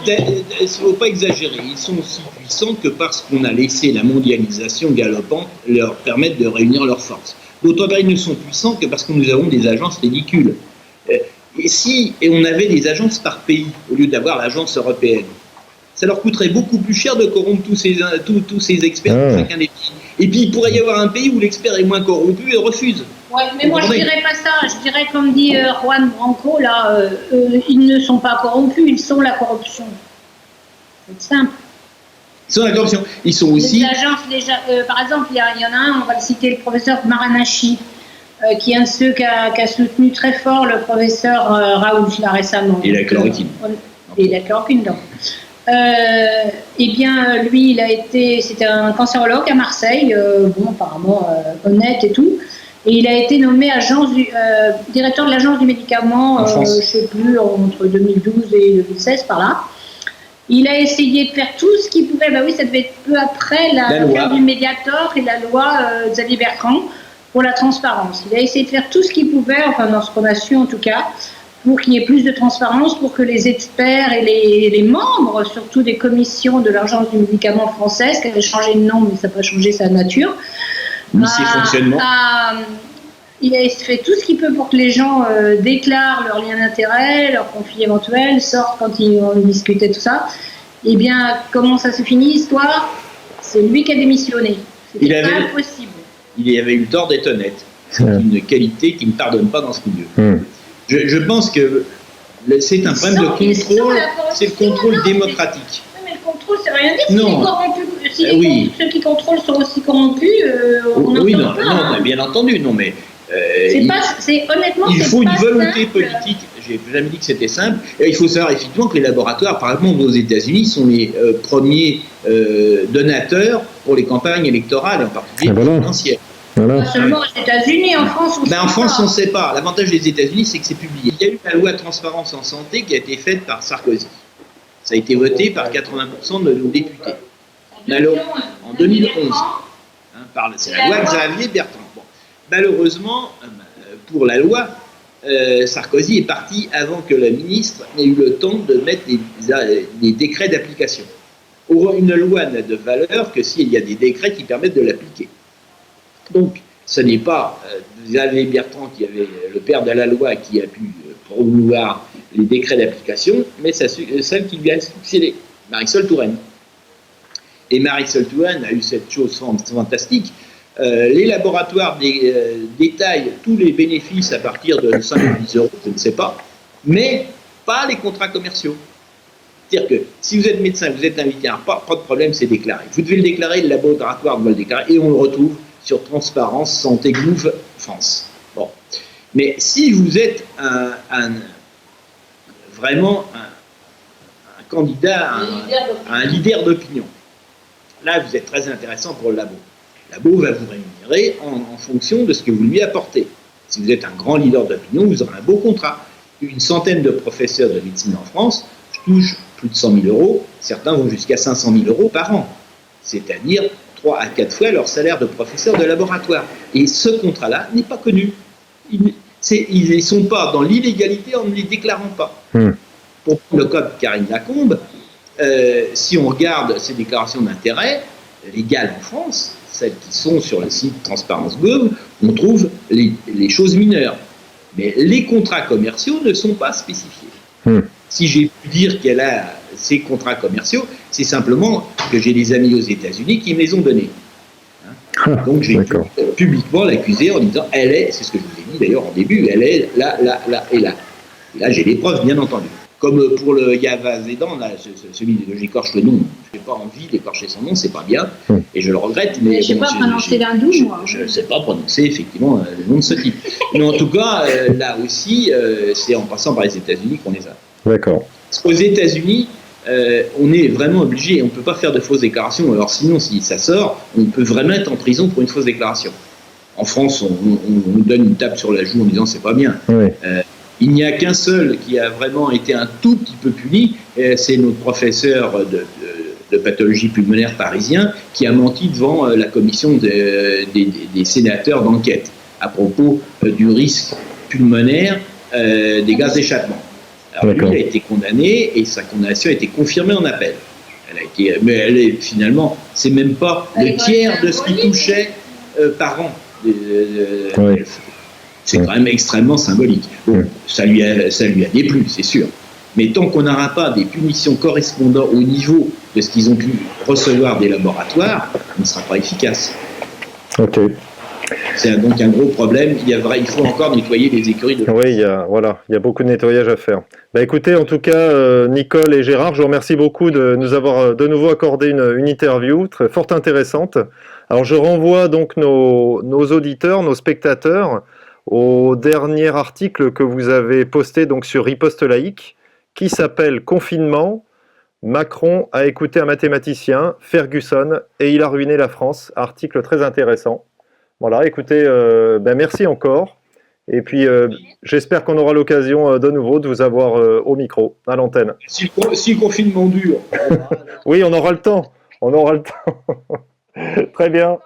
Il ne faut pas exagérer. Ils sont aussi puissants que parce qu'on a laissé la mondialisation galopante leur permettre de réunir leurs forces. D'autre part, ils ne sont puissants que parce que nous avons des agences ridicules. Et on avait des agences par pays, au lieu d'avoir l'agence européenne, ça leur coûterait beaucoup plus cher de corrompre tous ces experts dans chacun des pays. Et puis, il pourrait y avoir un pays où l'expert est moins corrompu et refuse. Ouais, mais moi, je dirais pas ça. Je dirais, comme dit Juan Branco, là, ils ne sont pas corrompus, ils sont la corruption. C'est simple. Ils sont la corruption. Ils sont aussi... Les agences, par exemple, il y en a un, on va le citer, le professeur Maranachi, qui est un de ceux qui a soutenu très fort le professeur Raoult, là, récemment. Et la chloroquine. Et la chloroquine, donc. Eh bien, lui, c'était un cancérologue à Marseille, apparemment honnête et tout, et il a été nommé directeur de l'agence du médicament, je ne sais plus, entre 2012 et 2016, par là. Il a essayé de faire tout ce qu'il pouvait, oui, ça devait être peu après l'affaire du Mediator et la loi Xavier Bertrand pour la transparence. Il a essayé de faire tout ce qu'il pouvait, enfin dans ce qu'on a su en tout cas, pour qu'il y ait plus de transparence, pour que les experts et les membres, surtout des commissions de l'agence du médicament française, qui avait changé de nom, mais ça n'a pas changé sa nature, ses fonctionnements. Il a fait tout ce qu'il peut pour que les gens déclarent leurs liens d'intérêt, leurs conflits éventuels, sortent quand ils ont discuté tout ça. Eh bien, comment ça se finit, l'histoire? C'est lui qui a démissionné. C'était impossible. Il avait eu le tort d'être honnête. C'est une qualité qui ne pardonne pas dans ce milieu. Je pense que c'est un problème de contrôle, c'est le contrôle démocratique. Oui, mais le contrôle, ça ne veut rien dire. Si ceux qui contrôlent sont aussi corrompus, on oui, n'entend pas. Non, bien entendu, non, mais... honnêtement, il faut une volonté simple. politique. J'ai jamais dit que c'était simple. Et il faut savoir effectivement que les laboratoires, par exemple aux États-Unis, sont les premiers donateurs pour les campagnes électorales, et en particulier présidentielles. Pas seulement aux États-Unis, en France, on en France, on ne sait pas. L'avantage des États-Unis, c'est que c'est publié. Il y a eu la loi de transparence en santé qui a été faite par Sarkozy. Ça a été voté par 80% de nos députés. En 2011. C'est la loi Xavier Bertrand. Bon. Malheureusement, pour la loi, Sarkozy est parti avant que la ministre n'ait eu le temps de mettre des décrets d'application. Une loi n'a de valeur que s'il y a des décrets qui permettent de l'appliquer. Donc, ce n'est pas Xavier Bertrand qui avait le père de la loi qui a pu promouvoir les décrets d'application, mais celle qui lui a succédé, Marisol Touraine. Et Marisol Touraine a eu cette chose fantastique. Les laboratoires détaillent tous les bénéfices à partir de 5 ou 10 euros, je ne sais pas, mais pas les contrats commerciaux. C'est-à-dire que si vous êtes médecin, vous êtes invité, pas de problème, c'est déclaré. Vous devez le déclarer, le laboratoire doit le déclarer, et on le retrouve sur Transparence Santé Gouv France. Bon. Mais si vous êtes vraiment un candidat, un leader d'opinion, là vous êtes très intéressant pour le labo. Le labo va vous rémunérer en fonction de ce que vous lui apportez. Si vous êtes un grand leader d'opinion, vous aurez un beau contrat. Une centaine de professeurs de médecine en France touchent plus de 100 000 euros, certains vont jusqu'à 500 000 euros par an. C'est-à-dire 3 à 4 fois leur salaire de professeur de laboratoire. Et ce contrat-là n'est pas connu. Ils ne sont pas dans l'illégalité en ne les déclarant pas. Pour le code Karine Lacombe, si on regarde ces déclarations d'intérêt légales en France, celles qui sont sur le site Transparence Gouv, on trouve les choses mineures. Mais les contrats commerciaux ne sont pas spécifiés. Si j'ai pu dire qu'elle a ces contrats commerciaux, c'est simplement que j'ai des amis aux États-Unis qui me les ont donnés. Donc j'ai pu publiquement l'accuser en disant c'est ce que je vous ai dit d'ailleurs en début, elle est là, là, là et là. Et là j'ai les preuves, bien entendu. comme pour le Yavazédan, là, celui que j'écorche le nom, je n'ai pas envie d'écorcher son nom, c'est pas bien, et je le regrette. Mais je ne sais pas prononcer l'hindou, moi. Je ne sais pas prononcer effectivement le nom de ce type. Mais en tout cas, là aussi, c'est en passant par les États-Unis qu'on les a. D'accord. Aux États-Unis, on est vraiment obligé, on ne peut pas faire de fausses déclarations. Alors sinon, si ça sort, on peut vraiment être en prison pour une fausse déclaration. En France, on nous donne une tape sur la joue en disant c'est pas bien. Oui. Il n'y a qu'un seul qui a vraiment été un tout petit peu puni, c'est notre professeur de pathologie pulmonaire parisien qui a menti devant la commission des sénateurs d'enquête à propos du risque pulmonaire des gaz d'échappement. Alors lui, il a été condamné et sa condamnation a été confirmée en appel. Mais finalement, c'est même pas le tiers de ce qu'il touchait par an. Oui. C'est quand même extrêmement symbolique. Bon, ça lui a déplu, c'est sûr. Mais tant qu'on n'aura pas des punitions correspondant au niveau de ce qu'ils ont pu recevoir des laboratoires, on ne sera pas efficace. Ok. C'est donc un gros problème. Il faut encore nettoyer les écuries de... Oui, il y a beaucoup de nettoyage à faire. Bah, écoutez, en tout cas, Nicole et Gérard, je vous remercie beaucoup de nous avoir de nouveau accordé une interview très fort intéressante. Alors, je renvoie donc nos auditeurs, nos spectateurs, au dernier article que vous avez posté donc sur Riposte Laïque, qui s'appelle Confinement. Macron a écouté un mathématicien, Ferguson, et il a ruiné la France. Article très intéressant. Voilà, écoutez, merci encore. Et puis, j'espère qu'on aura l'occasion de nouveau de vous avoir au micro, à l'antenne. Si le confinement dure. Oui, on aura le temps. On aura le temps. Très bien.